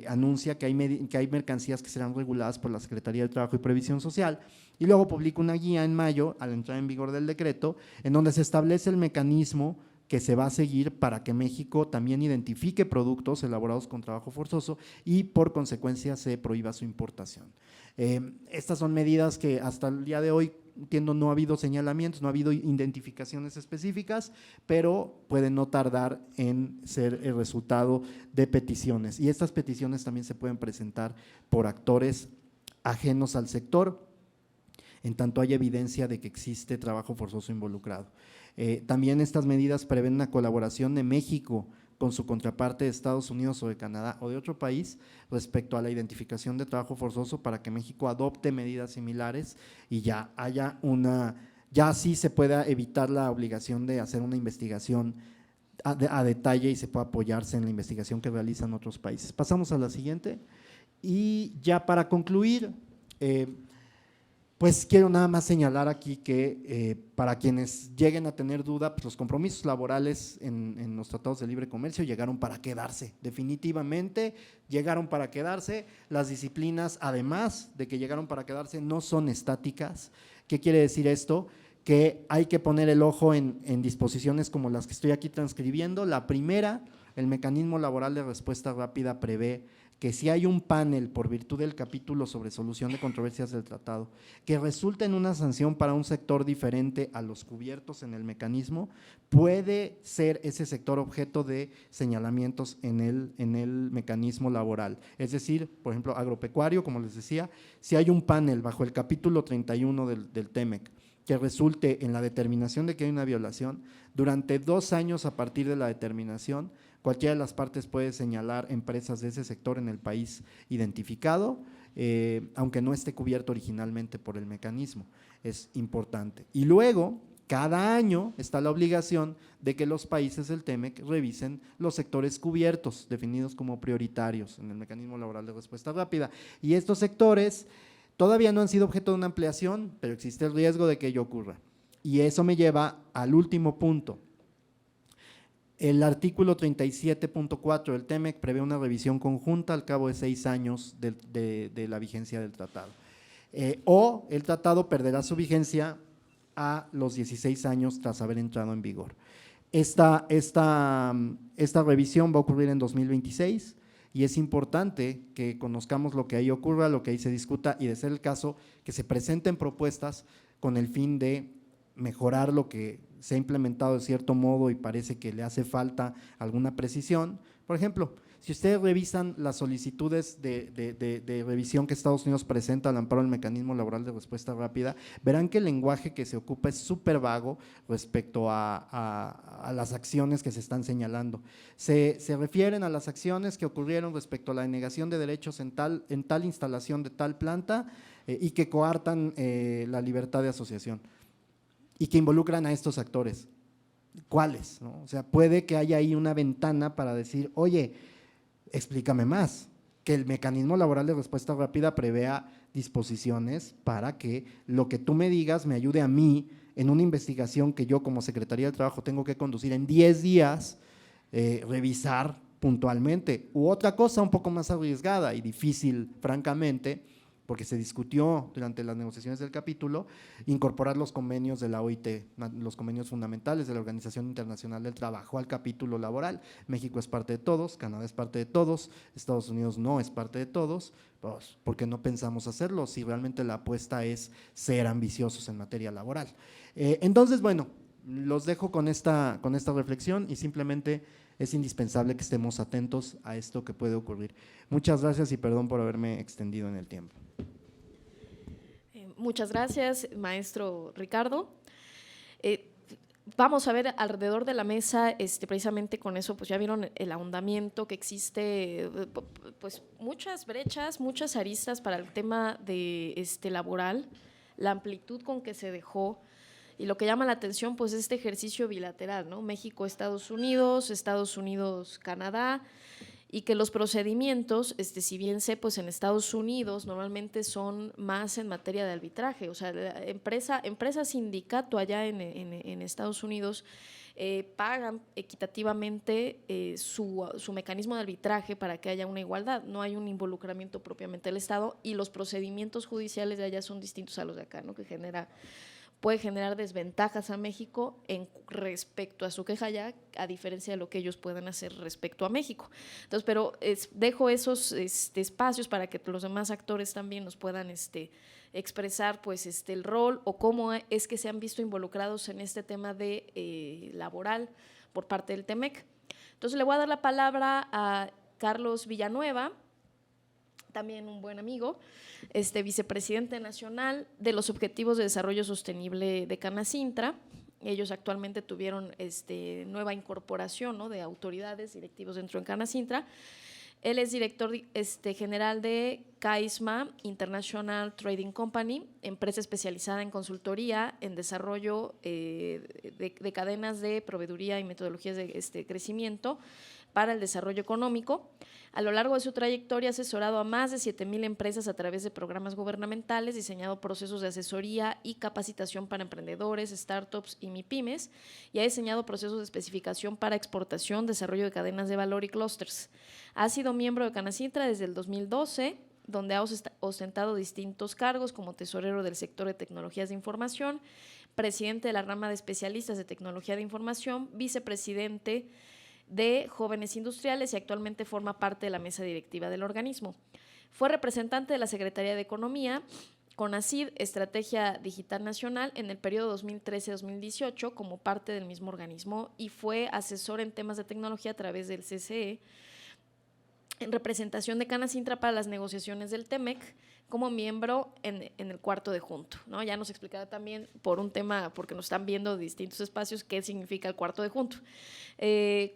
anuncia que hay mercancías que serán reguladas por la Secretaría de Trabajo y Previsión Social, y luego publica una guía en mayo, a la entrada en vigor del decreto, en donde se establece el mecanismo que se va a seguir para que México también identifique productos elaborados con trabajo forzoso y por consecuencia se prohíba su importación. Estas son medidas que hasta el día de hoy, entiendo, no ha habido señalamientos, no ha habido identificaciones específicas, pero pueden no tardar en ser el resultado de peticiones, y estas peticiones también se pueden presentar por actores ajenos al sector, en tanto hay evidencia de que existe trabajo forzoso involucrado. También estas medidas prevén una colaboración de México con su contraparte de Estados Unidos o de Canadá o de otro país respecto a la identificación de trabajo forzoso, para que México adopte medidas similares y ya ya sí se pueda evitar la obligación de hacer una investigación a detalle y se pueda apoyarse en la investigación que realizan otros países. Pasamos a la siguiente. Y ya para concluir, pues quiero nada más señalar aquí que para quienes lleguen a tener duda, pues los compromisos laborales en los tratados de libre comercio llegaron para quedarse, definitivamente llegaron para quedarse. Las disciplinas, además de que llegaron para quedarse, no son estáticas. ¿Qué quiere decir esto? Que hay que poner el ojo en disposiciones como las que estoy aquí transcribiendo. La primera, el mecanismo laboral de respuesta rápida prevé que si hay un panel por virtud del capítulo sobre solución de controversias del tratado que resulta en una sanción para un sector diferente a los cubiertos en el mecanismo, puede ser ese sector objeto de señalamientos en el mecanismo laboral. Es decir, por ejemplo, agropecuario, como les decía, si hay un panel bajo el capítulo 31 del TEMEC que resulte en la determinación de que hay una violación, durante 2 años a partir de la determinación, cualquiera de las partes puede señalar empresas de ese sector en el país identificado, aunque no esté cubierto originalmente por el mecanismo. Es importante. Y luego, cada año está la obligación de que los países del TEMEC revisen los sectores cubiertos, definidos como prioritarios en el mecanismo laboral de respuesta rápida. Y estos sectores todavía no han sido objeto de una ampliación, pero existe el riesgo de que ello ocurra. Y eso me lleva al último punto. El artículo 37.4 del TEMEC prevé una revisión conjunta al cabo de 6 años de la vigencia del tratado. O el tratado perderá su vigencia a los 16 años tras haber entrado en vigor. Esta revisión va a ocurrir en 2026 y es importante que conozcamos lo que ahí ocurra, lo que ahí se discuta y, de ser el caso, que se presenten propuestas con el fin de mejorar lo que se ha implementado de cierto modo y parece que le hace falta alguna precisión. Por ejemplo, si ustedes revisan las solicitudes de revisión que Estados Unidos presenta al amparo del mecanismo laboral de respuesta rápida, verán que el lenguaje que se ocupa es súper vago respecto a las acciones que se están señalando. Se refieren a las acciones que ocurrieron respecto a la denegación de derechos en tal instalación de tal planta y que coartan la libertad de asociación y que involucran a estos actores. ¿Cuáles? ¿No? O sea, puede que haya ahí una ventana para decir, oye, explícame más, que el mecanismo laboral de respuesta rápida prevea disposiciones para que lo que tú me digas me ayude a mí en una investigación que yo como Secretaría del Trabajo tengo que conducir en 10 días, revisar puntualmente. U otra cosa un poco más arriesgada y difícil, francamente, porque se discutió durante las negociaciones del capítulo, incorporar los convenios de la OIT, los convenios fundamentales de la Organización Internacional del Trabajo al capítulo laboral. México es parte de todos, Canadá es parte de todos, Estados Unidos no es parte de todos, pues, ¿por qué no pensamos hacerlo si realmente la apuesta es ser ambiciosos en materia laboral? Entonces, bueno, los dejo con esta reflexión y simplemente es indispensable que estemos atentos a esto que puede ocurrir. Muchas gracias y perdón por haberme extendido en el tiempo. Muchas gracias, maestro Ricardo. Vamos a ver alrededor de la mesa, precisamente con eso, pues ya vieron el ahondamiento que existe, pues muchas brechas, muchas aristas para el tema de laboral, la amplitud con que se dejó. Y lo que llama la atención, pues, este ejercicio bilateral, ¿no? México, Estados Unidos, Canadá, y que los procedimientos, si bien sé, pues en Estados Unidos normalmente son más en materia de arbitraje, o sea, la empresa sindicato allá en Estados Unidos pagan equitativamente su mecanismo de arbitraje para que haya una igualdad, no hay un involucramiento propiamente del Estado y los procedimientos judiciales de allá son distintos a los de acá, ¿no? Que puede generar desventajas a México respecto a su queja ya, a diferencia de lo que ellos pueden hacer respecto a México. Entonces, pero dejo esos espacios para que los demás actores también nos puedan expresar pues el rol o cómo es que se han visto involucrados en este tema de laboral por parte del TEMEC. Entonces, le voy a dar la palabra a Carlos Villanueva, también un buen amigo, vicepresidente nacional de los Objetivos de Desarrollo Sostenible de Canacintra. Ellos actualmente tuvieron nueva incorporación, ¿no?, de autoridades, directivos dentro de Canacintra. Él es director general de Caisma International Trading Company, empresa especializada en consultoría, en desarrollo de cadenas de proveeduría y metodologías de crecimiento para el desarrollo económico. A lo largo de su trayectoria ha asesorado a más de 7,000 empresas a través de programas gubernamentales, diseñado procesos de asesoría y capacitación para emprendedores, startups y MIPYMES, y ha diseñado procesos de especificación para exportación, desarrollo de cadenas de valor y clústeres. Ha sido miembro de Canacintra desde el 2012, donde ha ostentado distintos cargos como tesorero del sector de tecnologías de información, presidente de la rama de especialistas de tecnología de información, vicepresidente de Jóvenes Industriales y actualmente forma parte de la mesa directiva del organismo. Fue representante de la Secretaría de Economía, CONACYT, Estrategia Digital Nacional, en el periodo 2013-2018 como parte del mismo organismo y fue asesor en temas de tecnología a través del CCE, en representación de Canacintra para las negociaciones del TEMEC, como miembro en el cuarto de junto, ¿no? Ya nos explicará también por un tema, porque nos están viendo de distintos espacios, qué significa el cuarto de junto.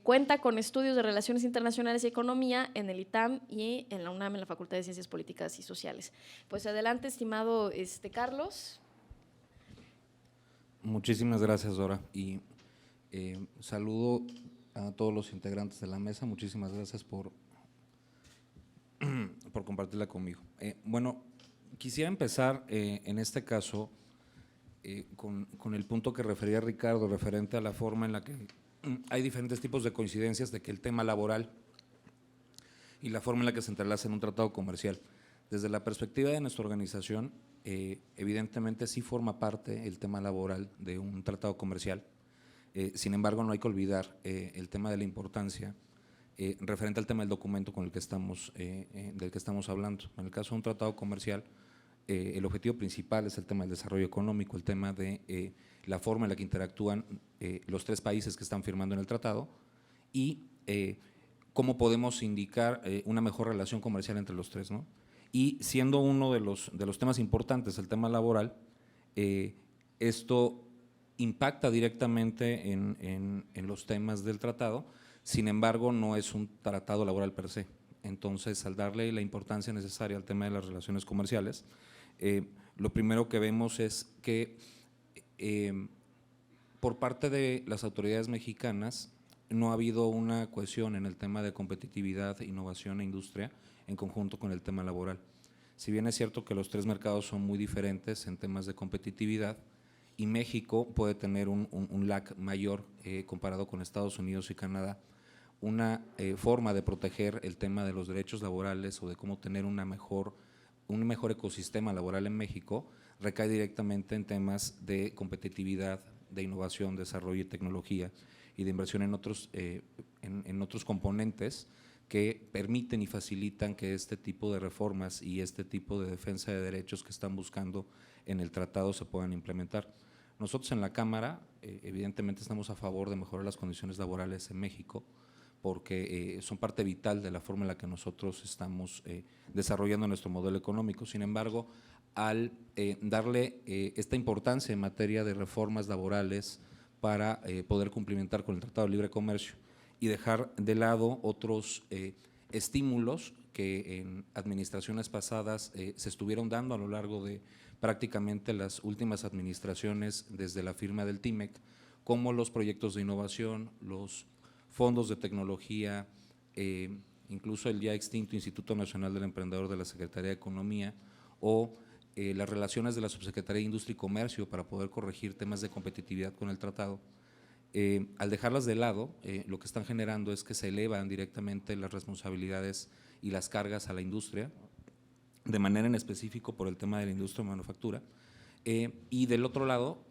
Cuenta con estudios de Relaciones Internacionales y Economía en el ITAM y en la UNAM, en la Facultad de Ciencias Políticas y Sociales. Pues adelante, estimado Carlos. Muchísimas gracias, Dora, y saludo a todos los integrantes de la mesa. Muchísimas gracias por compartirla conmigo. Bueno, quisiera empezar en este caso con el punto que refería Ricardo, referente a la forma en la que hay diferentes tipos de coincidencias de que el tema laboral y la forma en la que se entrelaza en un tratado comercial. Desde la perspectiva de nuestra organización, evidentemente sí forma parte el tema laboral de un tratado comercial. Sin embargo, no hay que olvidar el tema de la importancia referente al tema del documento con el que del que estamos hablando. En el caso de un tratado comercial, el objetivo principal es el tema del desarrollo económico, el tema de la forma en la que interactúan los tres países que están firmando en el tratado y cómo podemos indicar una mejor relación comercial entre los tres, ¿no? Y siendo uno de los temas importantes el tema laboral, esto impacta directamente en los temas del tratado. Sin embargo, no es un tratado laboral per se. Entonces, al darle la importancia necesaria al tema de las relaciones comerciales, lo primero que vemos es que por parte de las autoridades mexicanas no ha habido una cohesión en el tema de competitividad, innovación e industria en conjunto con el tema laboral. Si bien es cierto que los tres mercados son muy diferentes en temas de competitividad y México puede tener un lag mayor comparado con Estados Unidos y Canadá, una forma de proteger el tema de los derechos laborales o de cómo tener un mejor ecosistema laboral en México recae directamente en temas de competitividad, de innovación, desarrollo y tecnología y de inversión en otros componentes que permiten y facilitan que este tipo de reformas y este tipo de defensa de derechos que están buscando en el tratado se puedan implementar. Nosotros en la Cámara evidentemente estamos a favor de mejorar las condiciones laborales en México porque son parte vital de la forma en la que nosotros estamos desarrollando nuestro modelo económico. Sin embargo, al darle esta importancia en materia de reformas laborales para poder cumplimentar con el Tratado de Libre Comercio y dejar de lado otros estímulos que en administraciones pasadas se estuvieron dando a lo largo de prácticamente las últimas administraciones desde la firma del TIMEC, como los proyectos de innovación, los fondos de tecnología, incluso el ya extinto Instituto Nacional del Emprendedor de la Secretaría de Economía o las relaciones de la Subsecretaría de Industria y Comercio para poder corregir temas de competitividad con el tratado. Al dejarlas de lado, lo que están generando es que se elevan directamente las responsabilidades y las cargas a la industria, de manera en específico por el tema de la industria de manufactura, y del otro lado,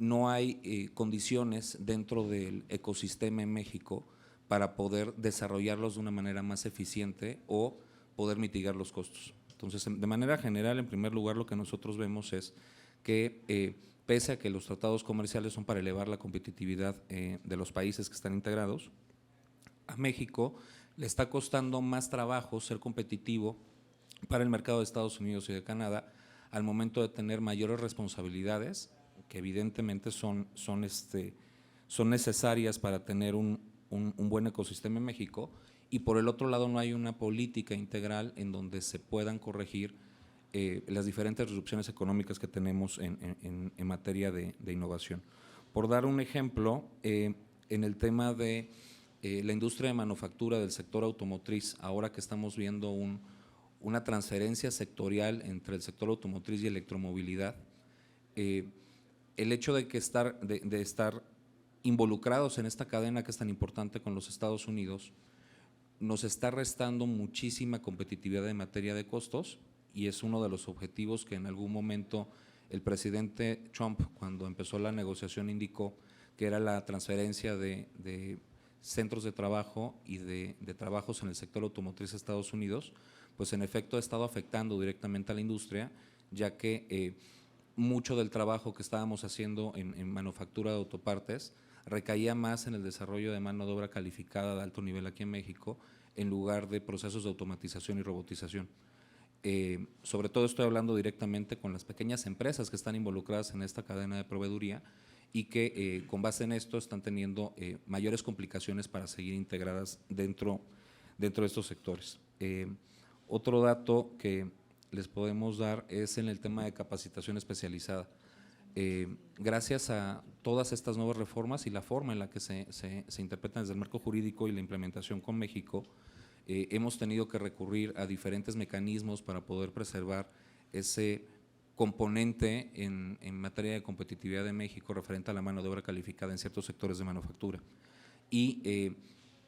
no hay condiciones dentro del ecosistema en México para poder desarrollarlos de una manera más eficiente o poder mitigar los costos. Entonces, de manera general, en primer lugar, lo que nosotros vemos es que pese a que los tratados comerciales son para elevar la competitividad de los países que están integrados, a México le está costando más trabajo ser competitivo para el mercado de Estados Unidos y de Canadá al momento de tener mayores responsabilidades que evidentemente son necesarias para tener un buen ecosistema en México y por el otro lado no hay una política integral en donde se puedan corregir las diferentes disrupciones económicas que tenemos en materia de innovación. Por dar un ejemplo, en el tema de la industria de manufactura del sector automotriz, ahora que estamos viendo una transferencia sectorial entre el sector automotriz y electromovilidad, el hecho de estar involucrados en esta cadena que es tan importante con los Estados Unidos, nos está restando muchísima competitividad en materia de costos, y es uno de los objetivos que en algún momento el presidente Trump, cuando empezó la negociación, indicó que era la transferencia de centros de trabajo y de trabajos en el sector automotriz a Estados Unidos, pues en efecto ha estado afectando directamente a la industria, ya que mucho del trabajo que estábamos haciendo en manufactura de autopartes recaía más en el desarrollo de mano de obra calificada de alto nivel aquí en México, en lugar de procesos de automatización y robotización. Sobre todo estoy hablando directamente con las pequeñas empresas que están involucradas en esta cadena de proveeduría y que con base en esto están teniendo mayores complicaciones para seguir integradas dentro de estos sectores. Otro dato que les podemos dar es en el tema de capacitación especializada. Gracias a todas estas nuevas reformas y la forma en la que se interpretan desde el marco jurídico y la implementación con México, hemos tenido que recurrir a diferentes mecanismos para poder preservar ese componente en materia de competitividad de México referente a la mano de obra calificada en ciertos sectores de manufactura. Y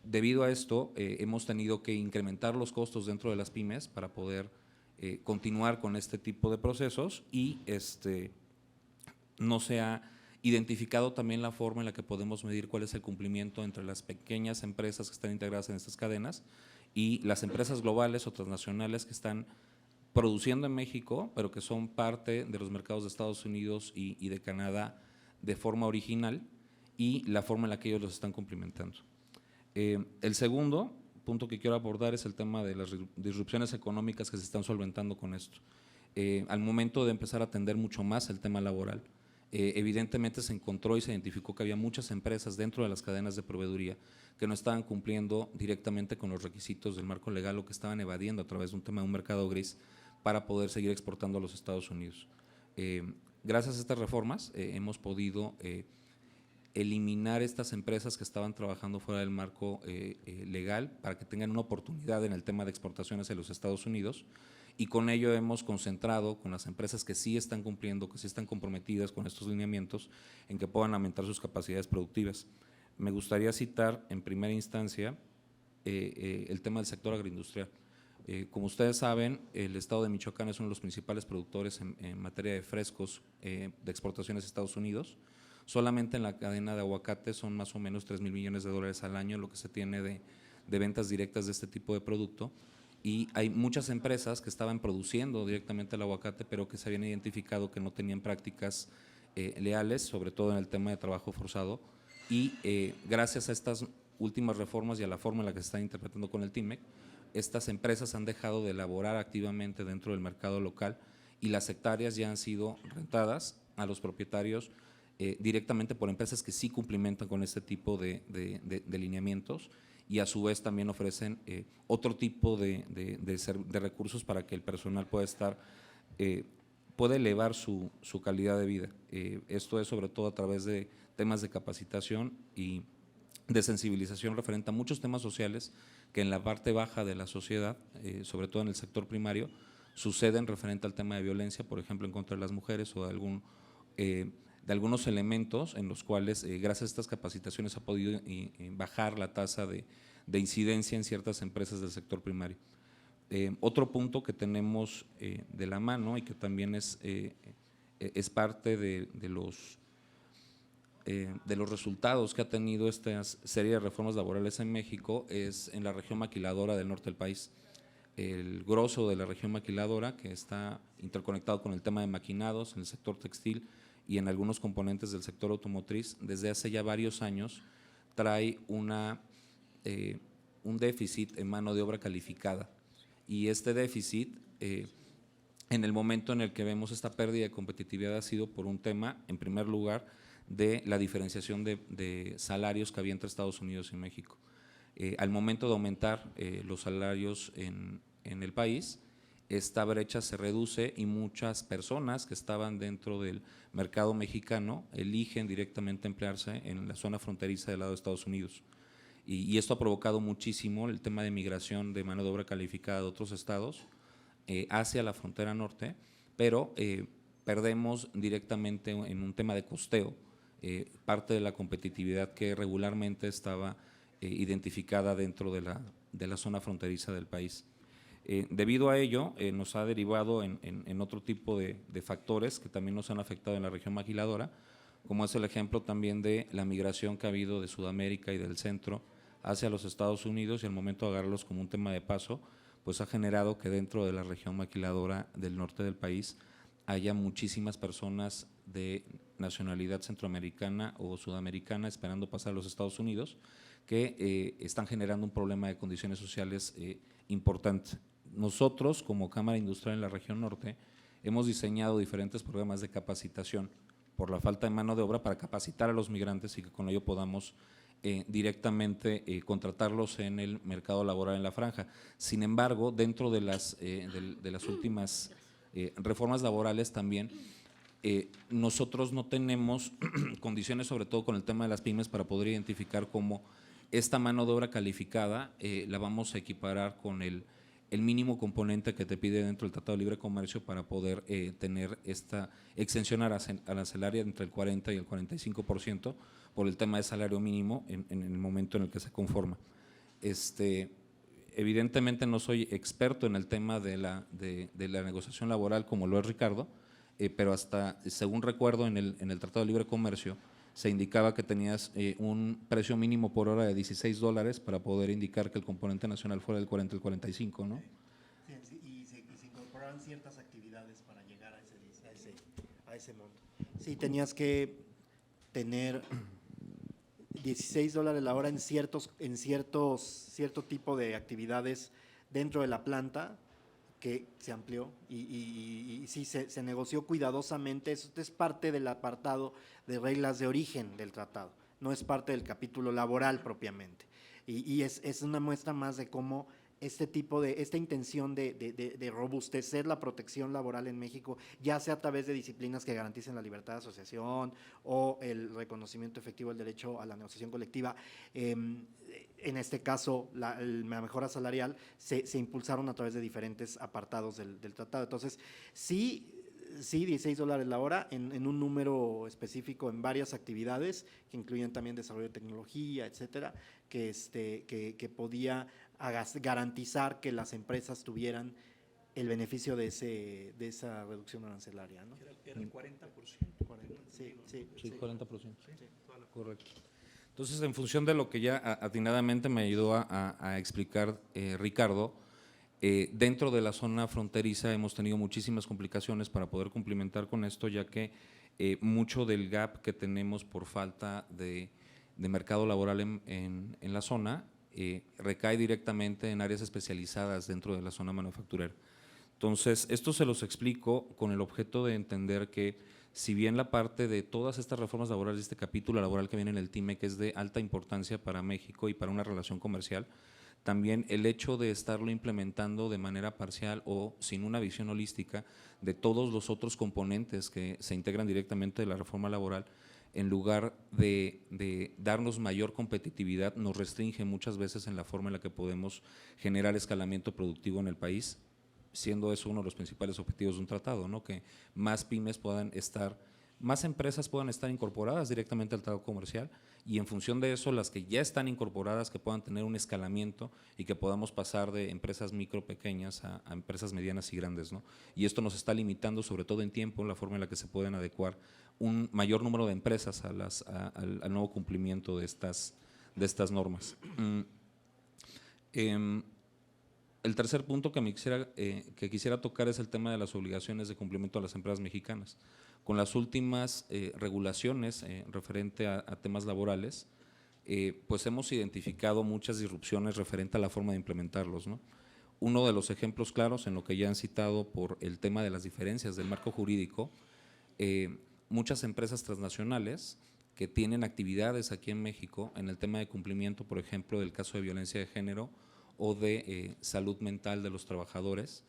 debido a esto, hemos tenido que incrementar los costos dentro de las pymes para poder continuar con este tipo de procesos, y no se ha identificado también la forma en la que podemos medir cuál es el cumplimiento entre las pequeñas empresas que están integradas en estas cadenas y las empresas globales o transnacionales que están produciendo en México, pero que son parte de los mercados de Estados Unidos y de Canadá de forma original, y la forma en la que ellos los están cumplimentando. El segundo punto que quiero abordar es el tema de las disrupciones económicas que se están solventando con esto. Al momento de empezar a atender mucho más el tema laboral, evidentemente se encontró y se identificó que había muchas empresas dentro de las cadenas de proveeduría que no estaban cumpliendo directamente con los requisitos del marco legal o que estaban evadiendo a través de un tema de un mercado gris para poder seguir exportando a los Estados Unidos. Gracias a estas reformas hemos podido eliminar estas empresas que estaban trabajando fuera del marco legal para que tengan una oportunidad en el tema de exportaciones a los Estados Unidos, y con ello hemos concentrado con las empresas que sí están cumpliendo, que sí están comprometidas con estos lineamientos, en que puedan aumentar sus capacidades productivas. Me gustaría citar en primera instancia el tema del sector agroindustrial. Como ustedes saben, el estado de Michoacán es uno de los principales productores en materia de frescos de exportaciones a Estados Unidos. Solamente en la cadena de aguacate son más o menos 3,000 millones de dólares al año lo que se tiene de ventas directas de este tipo de producto, y hay muchas empresas que estaban produciendo directamente el aguacate, pero que se habían identificado que no tenían prácticas leales, sobre todo en el tema de trabajo forzado, y gracias a estas últimas reformas y a la forma en la que se está interpretando con el TIMEC, estas empresas han dejado de elaborar activamente dentro del mercado local, y las hectáreas ya han sido rentadas a los propietarios directamente por empresas que sí cumplimentan con este tipo de lineamientos, y a su vez también ofrecen otro tipo de recursos para que el personal pueda elevar su calidad de vida. Esto es sobre todo a través de temas de capacitación y de sensibilización referente a muchos temas sociales que en la parte baja de la sociedad, sobre todo en el sector primario, suceden referente al tema de violencia, por ejemplo, en contra de las mujeres, o de algunos elementos en los cuales, gracias a estas capacitaciones, ha podido bajar la tasa de incidencia en ciertas empresas del sector primario. Otro punto que tenemos de la mano y que también es parte de los resultados que ha tenido esta serie de reformas laborales en México es en la región maquiladora del norte del país. El grosso de la región maquiladora, que está interconectado con el tema de maquinados en el sector textil y en algunos componentes del sector automotriz, desde hace ya varios años trae un déficit en mano de obra calificada, y este déficit, en el momento en el que vemos esta pérdida de competitividad, ha sido por un tema, en primer lugar, de la diferenciación de salarios que había entre Estados Unidos y México. Al momento de aumentar los salarios en el país, esta brecha se reduce y muchas personas que estaban dentro del mercado mexicano eligen directamente emplearse en la zona fronteriza del lado de Estados Unidos. Y esto ha provocado muchísimo el tema de migración de mano de obra calificada de otros estados hacia la frontera norte, pero perdemos directamente en un tema de costeo parte de la competitividad que regularmente estaba identificada dentro de la zona fronteriza del país. Debido a ello, nos ha derivado en otro tipo de factores que también nos han afectado en la región maquiladora, como es el ejemplo también de la migración que ha habido de Sudamérica y del centro hacia los Estados Unidos, y al momento de agarrarlos como un tema de paso, pues ha generado que dentro de la región maquiladora del norte del país haya muchísimas personas de nacionalidad centroamericana o sudamericana esperando pasar a los Estados Unidos, que están generando un problema de condiciones sociales importante. Nosotros, como Cámara Industrial en la región norte, hemos diseñado diferentes programas de capacitación por la falta de mano de obra para capacitar a los migrantes y que con ello podamos directamente contratarlos en el mercado laboral en la franja. Sin embargo, dentro de las últimas reformas laborales también, nosotros no tenemos condiciones, sobre todo con el tema de las pymes, para poder identificar cómo esta mano de obra calificada la vamos a equiparar con el mínimo componente que te pide dentro del Tratado de Libre Comercio para poder tener esta exención arancelaria entre el 40 y el 45% por el tema de salario mínimo en el momento en el que se conforma. Evidentemente no soy experto en el tema de la negociación laboral como lo es Ricardo, pero hasta, según recuerdo, en el Tratado de Libre Comercio se indicaba que tenías un precio mínimo por hora de $16 para poder indicar que el componente nacional fuera del 40 al 45, ¿no? Sí, y se incorporaban ciertas actividades para llegar a ese monto. Sí, tenías que tener $16 la hora en cierto tipo de actividades dentro de la planta, que se amplió y sí se negoció cuidadosamente. Eso es parte del apartado de reglas de origen del tratado, no es parte del capítulo laboral propiamente. Y es una muestra más de cómo esta intención de robustecer la protección laboral en México, ya sea a través de disciplinas que garanticen la libertad de asociación o el reconocimiento efectivo del derecho a la negociación colectiva, en este caso la mejora salarial, se impulsaron a través de diferentes apartados del tratado. Entonces, sí, $16 la hora en un número específico en varias actividades que incluyen también desarrollo de tecnología, etcétera, que podía garantizar que las empresas tuvieran el beneficio de esa reducción arancelaria, ¿no? Era el 40%. Sí, 40%. Sí, correcto. Entonces, en función de lo que ya atinadamente me ayudó a explicar Ricardo, dentro de la zona fronteriza hemos tenido muchísimas complicaciones para poder cumplimentar con esto, ya que mucho del gap que tenemos por falta de mercado laboral en la zona recae directamente en áreas especializadas dentro de la zona manufacturera. Entonces, esto se los explico con el objeto de entender que si bien la parte de todas estas reformas laborales de este capítulo laboral que viene en el TIME, que es de alta importancia para México y para una relación comercial, también el hecho de estarlo implementando de manera parcial o sin una visión holística de todos los otros componentes que se integran directamente de la reforma laboral, en lugar de darnos mayor competitividad, nos restringe muchas veces en la forma en la que podemos generar escalamiento productivo en el país, siendo eso uno de los principales objetivos de un tratado, ¿no? Que más pymes puedan estar, más empresas puedan estar incorporadas directamente al tratado comercial, y en función de eso las que ya están incorporadas que puedan tener un escalamiento y que podamos pasar de empresas micro pequeñas a empresas medianas y grandes, ¿no? Y esto nos está limitando, sobre todo en tiempo, la forma en la que se pueden adecuar un mayor número de empresas al nuevo cumplimiento de estas normas. El tercer punto que quisiera tocar es el tema de las obligaciones de cumplimiento a las empresas mexicanas. Con las últimas regulaciones referente a temas laborales, pues hemos identificado muchas disrupciones referente a la forma de implementarlos, ¿no? Uno de los ejemplos claros en lo que ya han citado por el tema de las diferencias del marco jurídico, muchas empresas transnacionales que tienen actividades aquí en México en el tema de cumplimiento, por ejemplo, del caso de violencia de género o de salud mental de los trabajadores,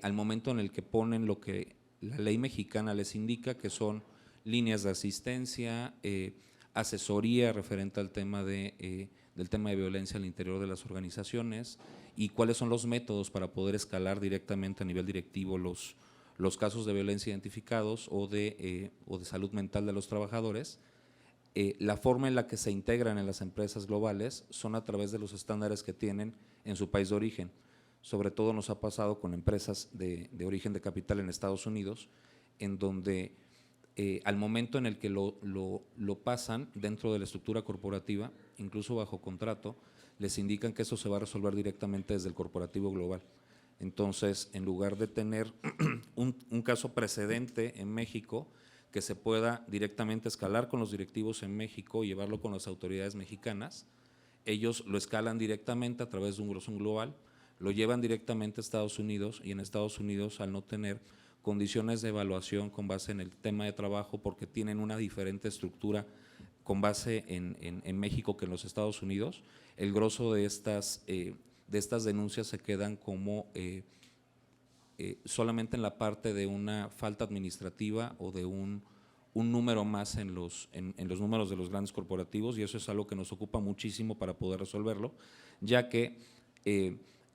al momento en el que ponen lo que la ley mexicana les indica, que son líneas de asistencia, asesoría referente al tema del tema de violencia al interior de las organizaciones y cuáles son los métodos para poder escalar directamente a nivel directivo los casos de violencia identificados o de salud mental de los trabajadores. La forma en la que se integran en las empresas globales son a través de los estándares que tienen en su país de origen. Sobre todo nos ha pasado con empresas de origen de capital en Estados Unidos, en donde al momento en el que lo pasan dentro de la estructura corporativa, incluso bajo contrato, les indican que eso se va a resolver directamente desde el corporativo global. Entonces, en lugar de tener un caso precedente en México, que se pueda directamente escalar con los directivos en México y llevarlo con las autoridades mexicanas, ellos lo escalan directamente a través de un grosor global, lo llevan directamente a Estados Unidos y en Estados Unidos, al no tener condiciones de evaluación con base en el tema de trabajo, porque tienen una diferente estructura con base en México que en los Estados Unidos, el grosso de estas denuncias se quedan como solamente en la parte de una falta administrativa o de un número más en los números de los grandes corporativos, y eso es algo que nos ocupa muchísimo para poder resolverlo, ya que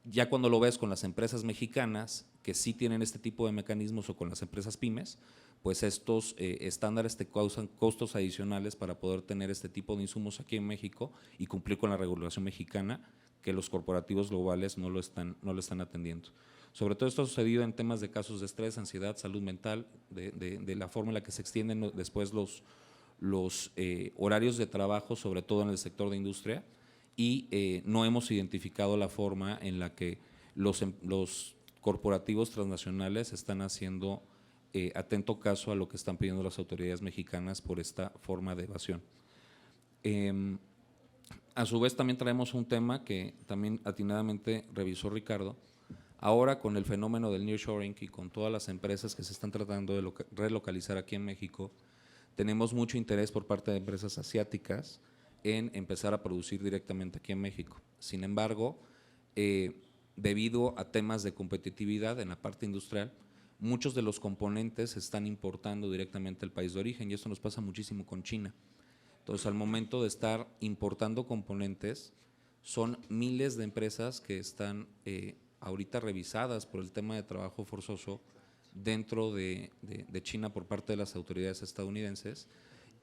ya cuando lo ves con las empresas mexicanas que sí tienen este tipo de mecanismos o con las empresas pymes, pues estos estándares te causan costos adicionales para poder tener este tipo de insumos aquí en México y cumplir con la regulación mexicana, que los corporativos globales no lo están atendiendo. Sobre todo esto ha sucedido en temas de casos de estrés, ansiedad, salud mental, de la forma en la que se extienden después los horarios de trabajo, sobre todo en el sector de industria, y no hemos identificado la forma en la que los corporativos transnacionales están haciendo atento caso a lo que están pidiendo las autoridades mexicanas por esta forma de evasión. A su vez también traemos un tema que también atinadamente revisó Ricardo. Ahora con el fenómeno del nearshoring y con todas las empresas que se están tratando de relocalizar aquí en México, tenemos mucho interés por parte de empresas asiáticas en empezar a producir directamente aquí en México. Sin embargo, debido a temas de competitividad en la parte industrial, muchos de los componentes se están importando directamente al país de origen, y esto nos pasa muchísimo con China. Entonces, al momento de estar importando componentes, son miles de empresas que están ahorita revisadas por el tema de trabajo forzoso dentro de China por parte de las autoridades estadounidenses,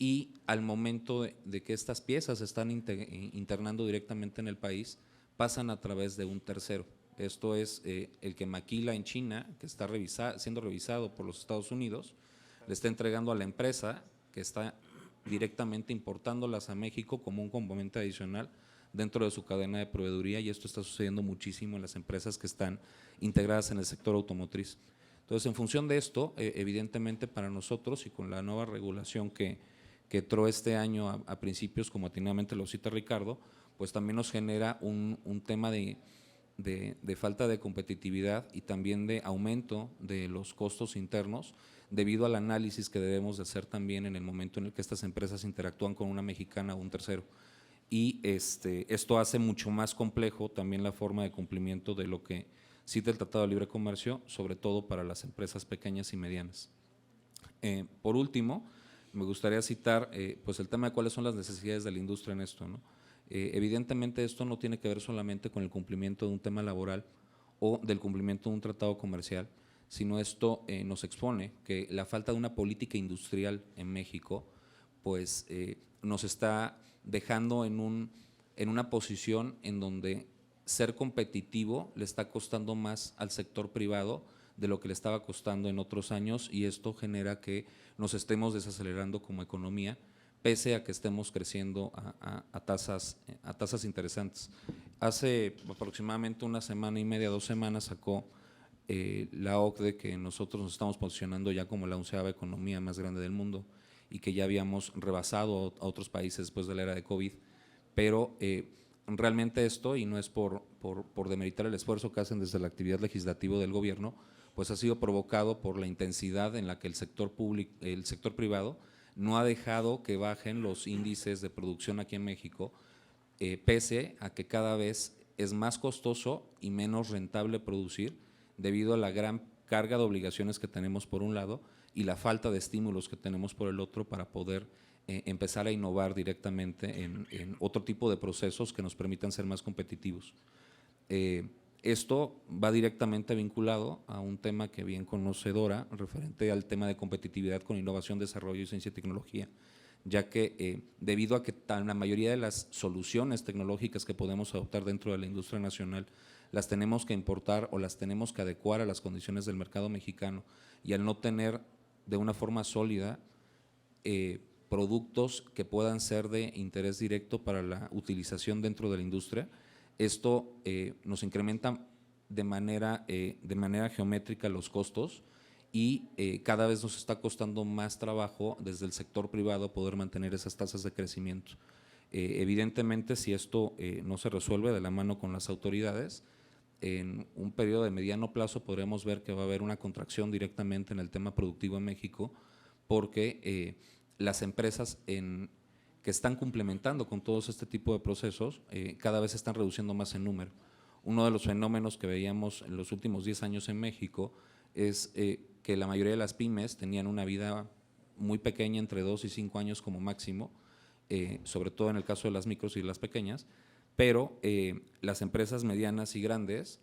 y al momento de que estas piezas se están internando directamente en el país, pasan a través de un tercero. Esto es el que maquila en China, que está siendo revisado por los Estados Unidos, le está entregando a la empresa que está directamente importándolas a México como un componente adicional dentro de su cadena de proveeduría, y esto está sucediendo muchísimo en las empresas que están integradas en el sector automotriz. Entonces, en función de esto, evidentemente para nosotros y con la nueva regulación que entró este año a principios, como atinadamente lo cita Ricardo, pues también nos genera un tema de falta de competitividad y también de aumento de los costos internos, debido al análisis que debemos de hacer también en el momento en el que estas empresas interactúan con una mexicana o un tercero. Y esto hace mucho más complejo también la forma de cumplimiento de lo que cita el Tratado de Libre Comercio, sobre todo para las empresas pequeñas y medianas. Por último, me gustaría citar pues el tema de cuáles son las necesidades de la industria en esto, ¿no? Evidentemente esto no tiene que ver solamente con el cumplimiento de un tema laboral o del cumplimiento de un tratado comercial, sino esto nos expone que la falta de una política industrial en México pues nos está dejando en una posición en donde ser competitivo le está costando más al sector privado de lo que le estaba costando en otros años, y esto genera que nos estemos desacelerando como economía, pese a que estemos creciendo a tasas interesantes. Hace aproximadamente una semana y media, 2 semanas, sacó la OCDE que nosotros nos estamos posicionando ya como la 11ª economía más grande del mundo y que ya habíamos rebasado a otros países después de la era de COVID, pero realmente esto, y no es por demeritar el esfuerzo que hacen desde la actividad legislativa del gobierno, pues ha sido provocado por la intensidad en la que el sector privado no ha dejado que bajen los índices de producción aquí en México, pese a que cada vez es más costoso y menos rentable producir debido a la gran carga de obligaciones que tenemos por un lado y la falta de estímulos que tenemos por el otro para poder empezar a innovar directamente en otro tipo de procesos que nos permitan ser más competitivos. Esto va directamente vinculado a un tema que bien conoce Dora, referente al tema de competitividad con innovación, desarrollo y ciencia y tecnología, ya que debido a que la mayoría de las soluciones tecnológicas que podemos adoptar dentro de la industria nacional las tenemos que importar o las tenemos que adecuar a las condiciones del mercado mexicano, y al no tener de una forma sólida productos que puedan ser de interés directo para la utilización dentro de la industria, esto nos incrementa de manera geométrica los costos y cada vez nos está costando más trabajo desde el sector privado poder mantener esas tasas de crecimiento. Evidentemente, si esto no se resuelve de la mano con las autoridades, en un periodo de mediano plazo podremos ver que va a haber una contracción directamente en el tema productivo en México, porque las empresas que están complementando con todos este tipo de procesos cada vez se están reduciendo más en número. Uno de los fenómenos que veíamos en los últimos 10 años en México es que la mayoría de las pymes tenían una vida muy pequeña, entre 2 y 5 años como máximo, sobre todo en el caso de las micros y las pequeñas, pero las empresas medianas y grandes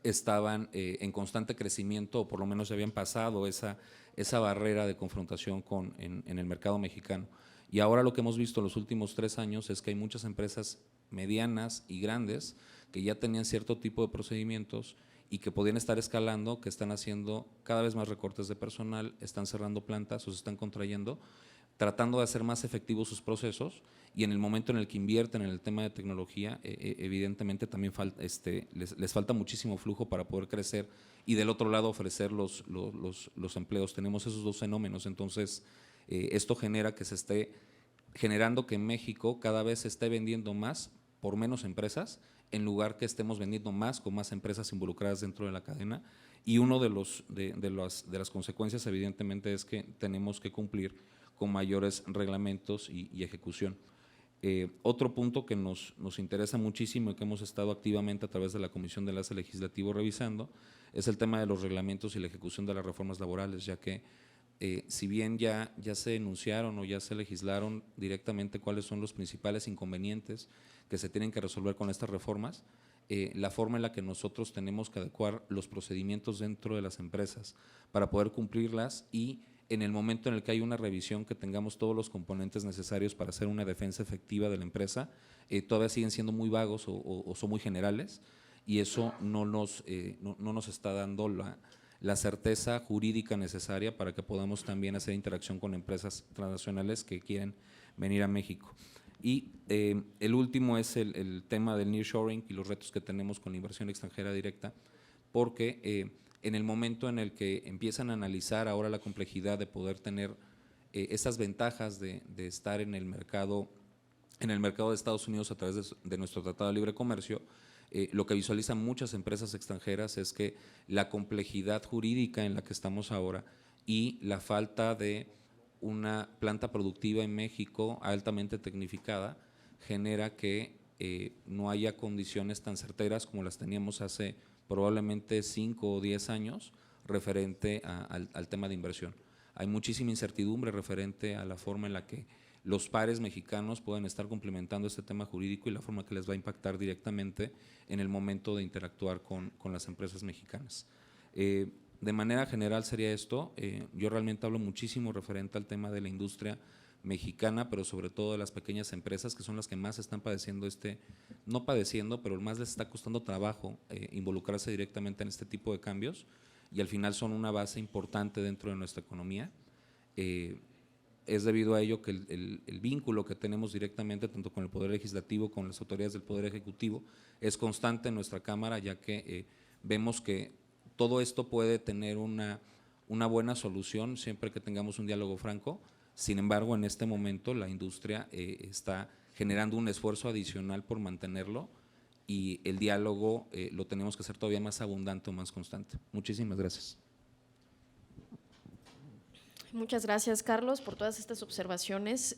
estaban en constante crecimiento, o por lo menos se habían pasado esa barrera de confrontación en el mercado mexicano. Y ahora lo que hemos visto en los últimos 3 años es que hay muchas empresas medianas y grandes que ya tenían cierto tipo de procedimientos y que podían estar escalando, que están haciendo cada vez más recortes de personal, están cerrando plantas o se están contrayendo, tratando de hacer más efectivos sus procesos, y en el momento en el que invierten en el tema de tecnología, evidentemente también les falta muchísimo flujo para poder crecer y del otro lado ofrecer los empleos. Tenemos esos dos fenómenos, entonces esto genera que se esté generando que en México cada vez se esté vendiendo más por menos empresas, en lugar que estemos vendiendo más con más empresas involucradas dentro de la cadena, y uno de las consecuencias evidentemente es que tenemos que cumplir con mayores reglamentos y ejecución. Otro punto que nos interesa muchísimo y que hemos estado activamente a través de la Comisión de Enlace Legislativo revisando es el tema de los reglamentos y la ejecución de las reformas laborales, ya que si bien ya se enunciaron o ya se legislaron directamente cuáles son los principales inconvenientes que se tienen que resolver con estas reformas, la forma en la que nosotros tenemos que adecuar los procedimientos dentro de las empresas para poder cumplirlas, y en el momento en el que hay una revisión que tengamos todos los componentes necesarios para hacer una defensa efectiva de la empresa, todavía siguen siendo muy vagos o son muy generales, y eso no nos está dando la certeza jurídica necesaria para que podamos también hacer interacción con empresas transnacionales que quieren venir a México. Y el último es el tema del nearshoring y los retos que tenemos con la inversión extranjera directa, porque en el momento en el que empiezan a analizar ahora la complejidad de poder tener esas ventajas de estar en el mercado de Estados Unidos a través de nuestro Tratado de Libre Comercio, lo que visualizan muchas empresas extranjeras es que la complejidad jurídica en la que estamos ahora y la falta de una planta productiva en México altamente tecnificada genera que no haya condiciones tan certeras como las teníamos hace probablemente 5 o 10 años referente al tema de inversión. Hay muchísima incertidumbre referente a la forma en la que los pares mexicanos pueden estar complementando este tema jurídico y la forma que les va a impactar directamente en el momento de interactuar con las empresas mexicanas. De manera general sería esto. Yo realmente hablo muchísimo referente al tema de la industria mexicana, pero sobre todo de las pequeñas empresas, que son las que más están padeciendo no padeciendo, pero más les está costando trabajo involucrarse directamente en este tipo de cambios, y al final son una base importante dentro de nuestra economía. Es debido a ello que el vínculo que tenemos directamente tanto con el Poder Legislativo como con las autoridades del Poder Ejecutivo es constante en nuestra Cámara, ya que vemos que todo esto puede tener una buena solución siempre que tengamos un diálogo franco. Sin embargo, en este momento la industria está generando un esfuerzo adicional por mantenerlo, y el diálogo lo tenemos que hacer todavía más abundante o más constante. Muchísimas gracias. Muchas gracias, Carlos, por todas estas observaciones.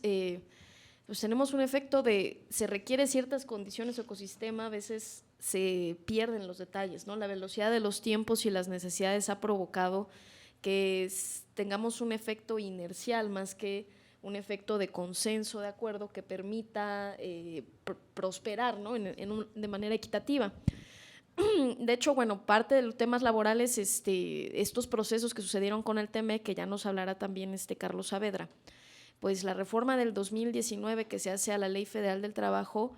Pues tenemos un efecto se requiere ciertas condiciones o ecosistema, a veces se pierden los detalles, ¿no? La velocidad de los tiempos y las necesidades ha provocado que tengamos un efecto inercial más que un efecto de consenso, de acuerdo, que permita prosperar, ¿no? De manera equitativa. De hecho, bueno, parte de los temas laborales, estos procesos que sucedieron con el TEMEC, que ya nos hablará también Carlos Saavedra, pues la reforma del 2019 que se hace a la Ley Federal del Trabajo,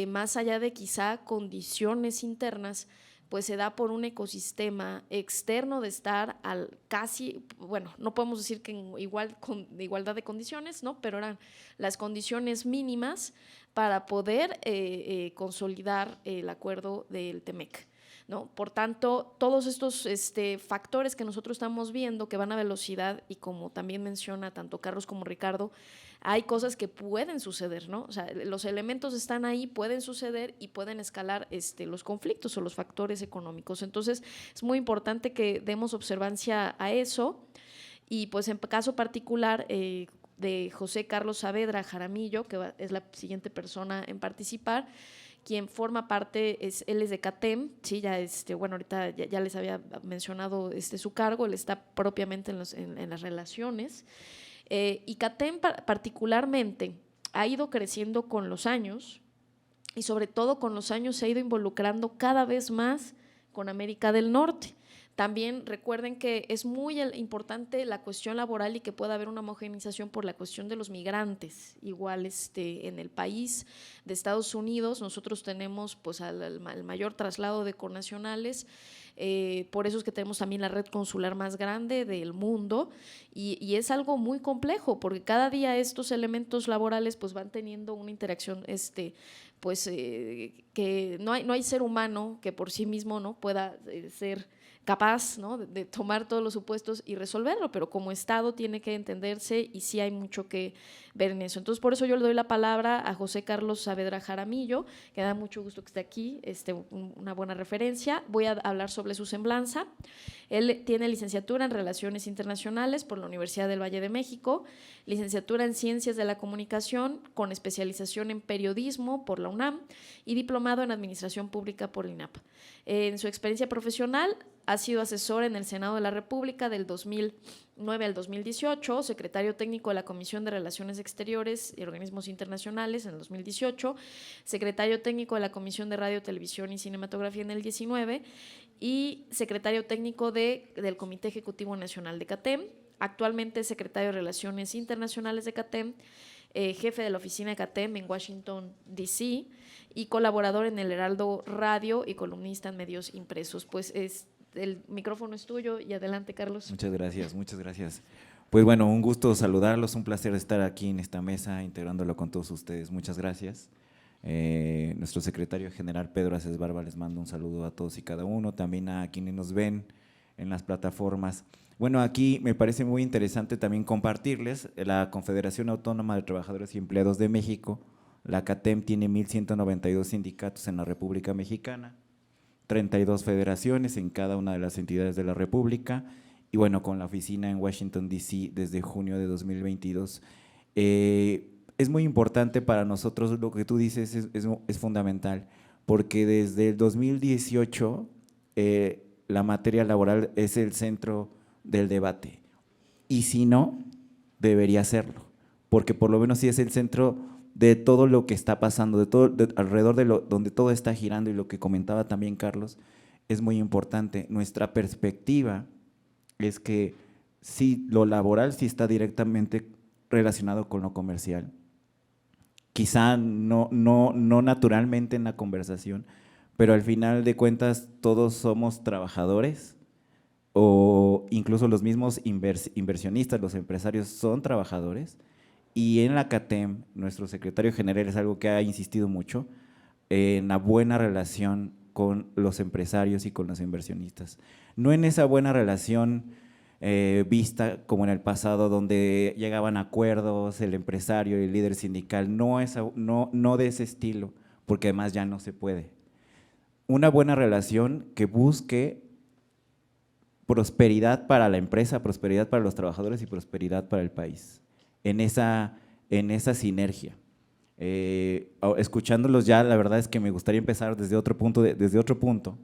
más allá de quizá condiciones internas, pues se da por un ecosistema externo de estar bueno, no podemos decir que en igualdad de condiciones, ¿no? Pero eran las condiciones mínimas para poder consolidar el acuerdo del TEMEC, ¿no? Por tanto, todos estos factores que nosotros estamos viendo que van a velocidad y como también menciona tanto Carlos como Ricardo, hay cosas que pueden suceder, ¿no? O sea, los elementos están ahí, pueden suceder y pueden escalar los conflictos o los factores económicos. Entonces, es muy importante que demos observancia a eso y pues en caso particular de José Carlos Saavedra Jaramillo, que es la siguiente persona en participar, quien forma parte, él es de CATEM, sí, ya bueno, ahorita ya les había mencionado su cargo, él está propiamente en las relaciones, y CATEM particularmente ha ido creciendo con los años y sobre todo con los años se ha ido involucrando cada vez más con América del Norte. También recuerden que es muy importante la cuestión laboral y que pueda haber una homogeneización por la cuestión de los migrantes. Igual en el país de Estados Unidos nosotros tenemos pues el mayor traslado de connacionales, por eso es que tenemos también la red consular más grande del mundo y es algo muy complejo porque cada día estos elementos laborales pues van teniendo una interacción que no hay ser humano que por sí mismo no pueda ser capaz, ¿no? de tomar todos los supuestos y resolverlo, pero como Estado tiene que entenderse y sí hay mucho que ver en eso. Entonces, por eso yo le doy la palabra a José Carlos Saavedra Jaramillo, que da mucho gusto que esté aquí, una buena referencia. Voy a hablar sobre su semblanza. Él tiene licenciatura en Relaciones Internacionales por la Universidad del Valle de México, licenciatura en Ciencias de la Comunicación con especialización en Periodismo por la UNAM y diplomado en Administración Pública por el INAP. En su experiencia profesional ha sido asesor en el Senado de la República del 2009 al 2018, secretario técnico de la Comisión de Relaciones Exteriores y Organismos Internacionales en el 2018, secretario técnico de la Comisión de Radio, Televisión y Cinematografía en el 19 y secretario técnico del Comité Ejecutivo Nacional de CATEM. Actualmente es secretario de Relaciones Internacionales de CATEM, jefe de la oficina de CATEM en Washington, D.C. y colaborador en el Heraldo Radio y columnista en medios impresos. Pues el micrófono es tuyo y adelante, Carlos. Muchas gracias, muchas gracias. Pues bueno, un gusto saludarlos, un placer estar aquí en esta mesa integrándolo con todos ustedes. Muchas gracias. Nuestro secretario general Pedro Aces Barba les mando un saludo a todos y cada uno, también a quienes nos ven en las plataformas. Bueno, aquí me parece muy interesante también compartirles la Confederación Autónoma de Trabajadores y Empleados de México, la CATEM, tiene 1,192 sindicatos en la República Mexicana, 32 federaciones en cada una de las entidades de la República y bueno, con la oficina en Washington, D.C. desde junio de 2022. Es muy importante para nosotros, lo que tú dices es fundamental, porque desde el 2018 la materia laboral es el centro del debate y si no, debería serlo, porque por lo menos sí es el centro de todo lo que está pasando, alrededor de donde todo está girando y lo que comentaba también Carlos, es muy importante. Nuestra perspectiva es que sí, lo laboral sí está directamente relacionado con lo comercial. Quizá no naturalmente en la conversación, pero al final de cuentas todos somos trabajadores o incluso los mismos inversionistas, los empresarios son trabajadores. Y en la CATEM, nuestro secretario general es algo que ha insistido mucho, en la buena relación con los empresarios y con los inversionistas. No en esa buena relación vista como en el pasado, donde llegaban acuerdos, el empresario y el líder sindical, no de ese estilo, porque además ya no se puede. Una buena relación que busque prosperidad para la empresa, prosperidad para los trabajadores y prosperidad para el país, en esa sinergia. Escuchándolos ya, la verdad es que me gustaría empezar desde otro punto.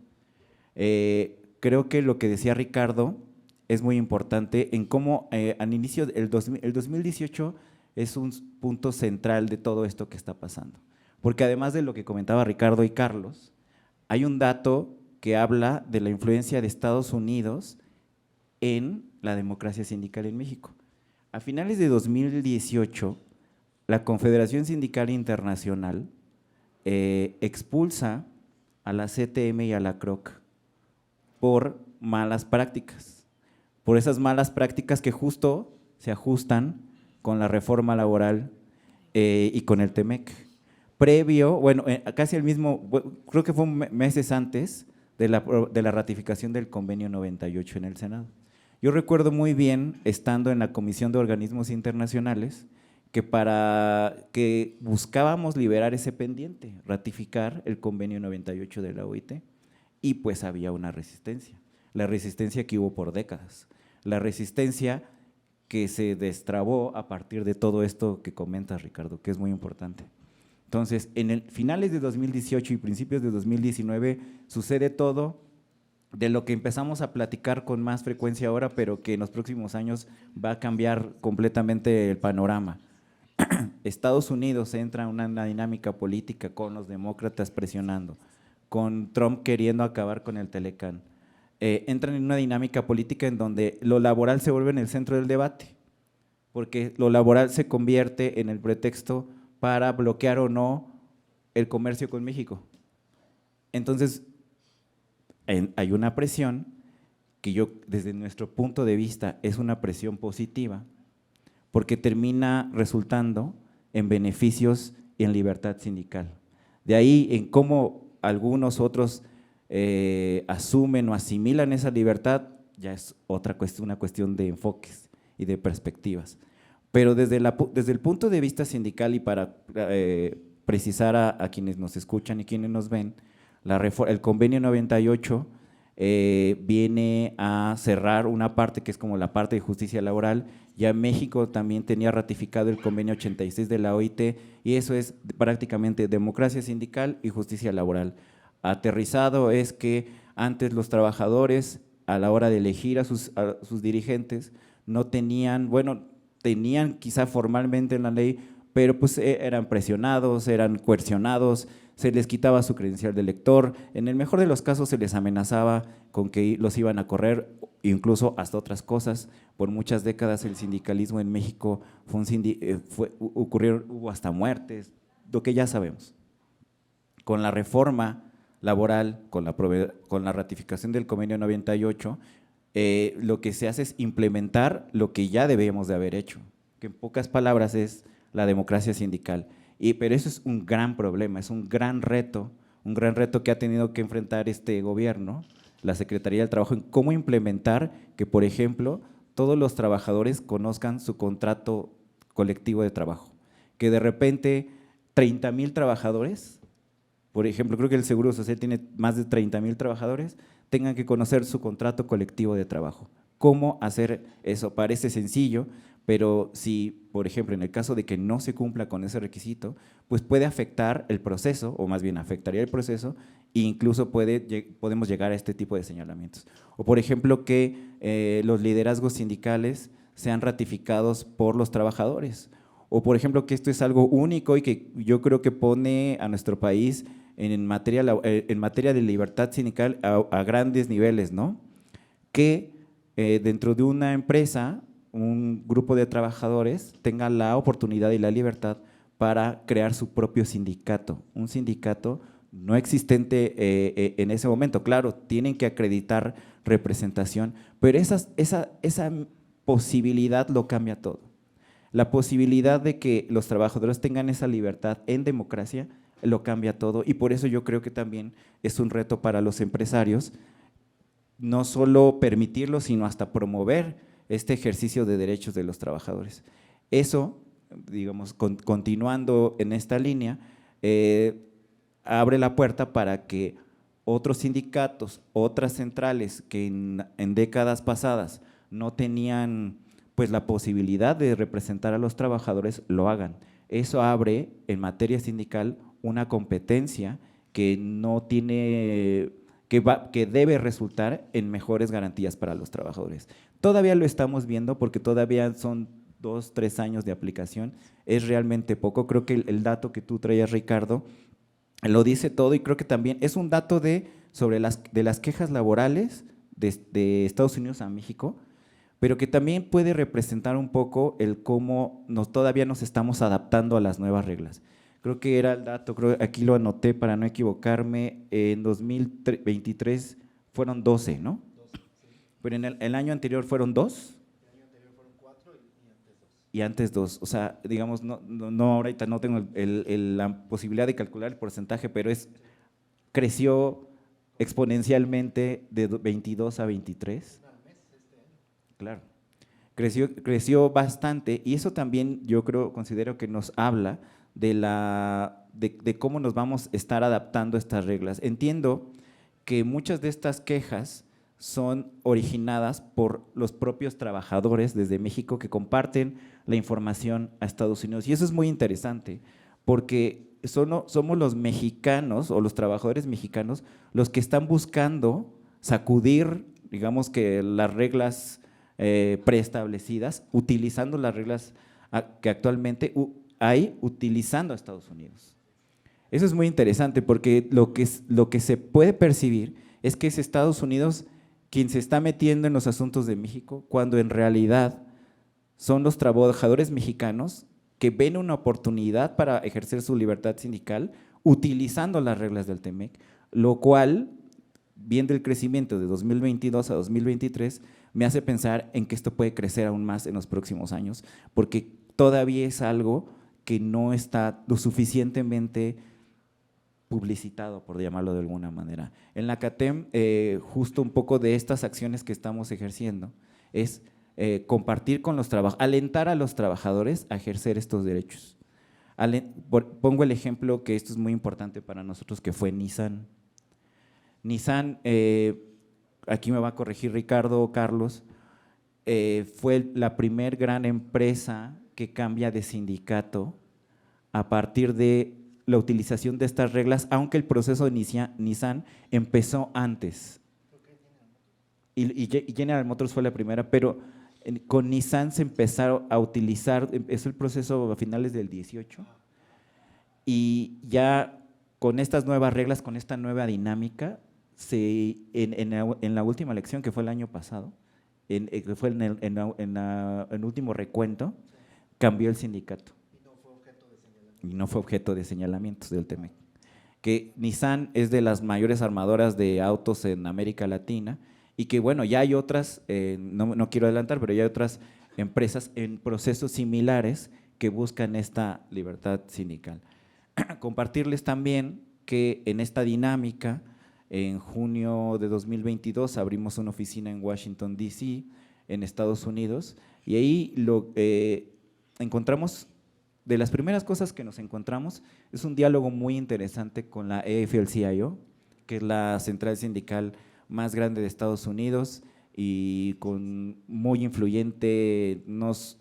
Creo que lo que decía Ricardo es muy importante en cómo al inicio el 2018 es un punto central de todo esto que está pasando. Porque además de lo que comentaba Ricardo y Carlos, hay un dato que habla de la influencia de Estados Unidos en la democracia sindical en México. A finales de 2018, la Confederación Sindical Internacional expulsa a la CTM y a la CROC por malas prácticas, por esas malas prácticas que justo se ajustan con la reforma laboral y con el TEMEC. Previo, bueno, casi el mismo, creo que fue meses antes de la ratificación del convenio 98 en el Senado. Yo recuerdo muy bien, estando en la Comisión de Organismos Internacionales, que buscábamos liberar ese pendiente, ratificar el convenio 98 de la OIT, y pues había una resistencia, la resistencia que hubo por décadas, la resistencia que se destrabó a partir de todo esto que comentas, Ricardo, que es muy importante. Entonces, en finales de 2018 y principios de 2019 sucede todo de lo que empezamos a platicar con más frecuencia ahora, pero que en los próximos años va a cambiar completamente el panorama. Estados Unidos entra en una dinámica política con los demócratas presionando, con Trump queriendo acabar con el Telecán. Entran en una dinámica política en donde lo laboral se vuelve en el centro del debate, porque lo laboral se convierte en el pretexto para bloquear o no el comercio con México. Entonces, hay una presión que desde nuestro punto de vista, es una presión positiva, porque termina resultando en beneficios y en libertad sindical. De ahí en cómo algunos otros asumen o asimilan esa libertad, ya es una cuestión de enfoques y de perspectivas. Pero desde el punto de vista sindical y para precisar a quienes nos escuchan y quienes nos ven, el convenio 98 viene a cerrar una parte que es como la parte de justicia laboral. Ya México también tenía ratificado el convenio 86 de la OIT y eso es prácticamente democracia sindical y justicia laboral. Aterrizado es que antes los trabajadores a la hora de elegir a sus dirigentes no tenían, bueno, tenían quizá formalmente en la ley, pero pues eran presionados, eran coercionados, se les quitaba su credencial de elector, en el mejor de los casos se les amenazaba con que los iban a correr, incluso hasta otras cosas. Por muchas décadas el sindicalismo en México hubo hasta muertes, lo que ya sabemos. Con la reforma laboral, con la ratificación del convenio 98, lo que se hace es implementar lo que ya debíamos de haber hecho, que en pocas palabras es la democracia sindical. Pero eso es un gran problema, es un gran reto que ha tenido que enfrentar este gobierno, la Secretaría del Trabajo, en cómo implementar que, por ejemplo, todos los trabajadores conozcan su contrato colectivo de trabajo, que de repente 30,000 trabajadores, por ejemplo, creo que el Seguro Social tiene más de 30,000 trabajadores, tengan que conocer su contrato colectivo de trabajo. ¿Cómo hacer eso? Parece sencillo, pero si, por ejemplo, en el caso de que no se cumpla con ese requisito, pues puede afectar el proceso, o más bien afectaría el proceso, e incluso podemos llegar a este tipo de señalamientos. O, por ejemplo, que los liderazgos sindicales sean ratificados por los trabajadores. O, por ejemplo, que esto es algo único y que yo creo que pone a nuestro país en materia de libertad sindical a grandes niveles, ¿no? Que dentro de una empresa, un grupo de trabajadores tenga la oportunidad y la libertad para crear su propio sindicato, un sindicato no existente en ese momento. Claro, tienen que acreditar representación, pero esa posibilidad lo cambia todo. La posibilidad de que los trabajadores tengan esa libertad en democracia lo cambia todo, y por eso yo creo que también es un reto para los empresarios, no solo permitirlo, sino hasta promover este ejercicio de derechos de los trabajadores. Eso, digamos, continuando en esta línea, abre la puerta para que otros sindicatos, otras centrales que en décadas pasadas no tenían pues la posibilidad de representar a los trabajadores, lo hagan. Eso abre en materia sindical una competencia que no tiene, que debe resultar en mejores garantías para los trabajadores. Todavía lo estamos viendo porque todavía son 2, 3 años de aplicación, es realmente poco. Creo que el dato que tú traías, Ricardo, lo dice todo, y creo que también es un dato sobre las quejas laborales de Estados Unidos a México, pero que también puede representar un poco el cómo todavía nos estamos adaptando a las nuevas reglas. Creo que era el dato, aquí lo anoté para no equivocarme, en 2023 fueron 12, ¿no? 12, sí. Pero en el año anterior fueron 2. El año anterior fueron 4 y antes 2. O sea, digamos, no ahorita no tengo la posibilidad de calcular el porcentaje, pero creció exponencialmente de 22 a 23. Claro, creció bastante, y eso también yo considero que nos habla de cómo nos vamos a estar adaptando a estas reglas. Entiendo que muchas de estas quejas son originadas por los propios trabajadores desde México que comparten la información a Estados Unidos, y eso es muy interesante porque somos los mexicanos o los trabajadores mexicanos los que están buscando sacudir, digamos, que las reglas preestablecidas, utilizando las reglas que actualmente hay, utilizando a Estados Unidos. Eso es muy interesante porque lo que se puede percibir es que es Estados Unidos quien se está metiendo en los asuntos de México, cuando en realidad son los trabajadores mexicanos que ven una oportunidad para ejercer su libertad sindical utilizando las reglas del TEMEC, lo cual, viendo el crecimiento de 2022 a 2023, me hace pensar en que esto puede crecer aún más en los próximos años, porque todavía es algo que no está lo suficientemente publicitado, por llamarlo de alguna manera. En la CATEM, justo un poco de estas acciones que estamos ejerciendo es compartir con los trabajadores, alentar a los trabajadores a ejercer estos derechos. Pongo el ejemplo que esto es muy importante para nosotros, que fue Nissan. Nissan, aquí me va a corregir Ricardo o Carlos, fue la primer gran empresa que cambia de sindicato a partir de la utilización de estas reglas, aunque el proceso de Nissan empezó antes. Y General Motors fue la primera, pero con Nissan se empezaron a utilizar, empezó el proceso a finales del 18, y ya con estas nuevas reglas, con esta nueva dinámica, en la última elección, que fue el año pasado, que fue en el último recuento, cambió el sindicato. Y no fue objeto de señalamientos del TEMEC. Que Nissan es de las mayores armadoras de autos en América Latina, y que bueno, ya hay otras, no quiero adelantar, pero ya hay otras empresas en procesos similares que buscan esta libertad sindical. Compartirles también que en esta dinámica, en junio de 2022 abrimos una oficina en Washington, D.C., en Estados Unidos, y ahí encontramos, de las primeras cosas que nos encontramos, es un diálogo muy interesante con la AFL-CIO, que es la central sindical más grande de Estados Unidos y muy influyente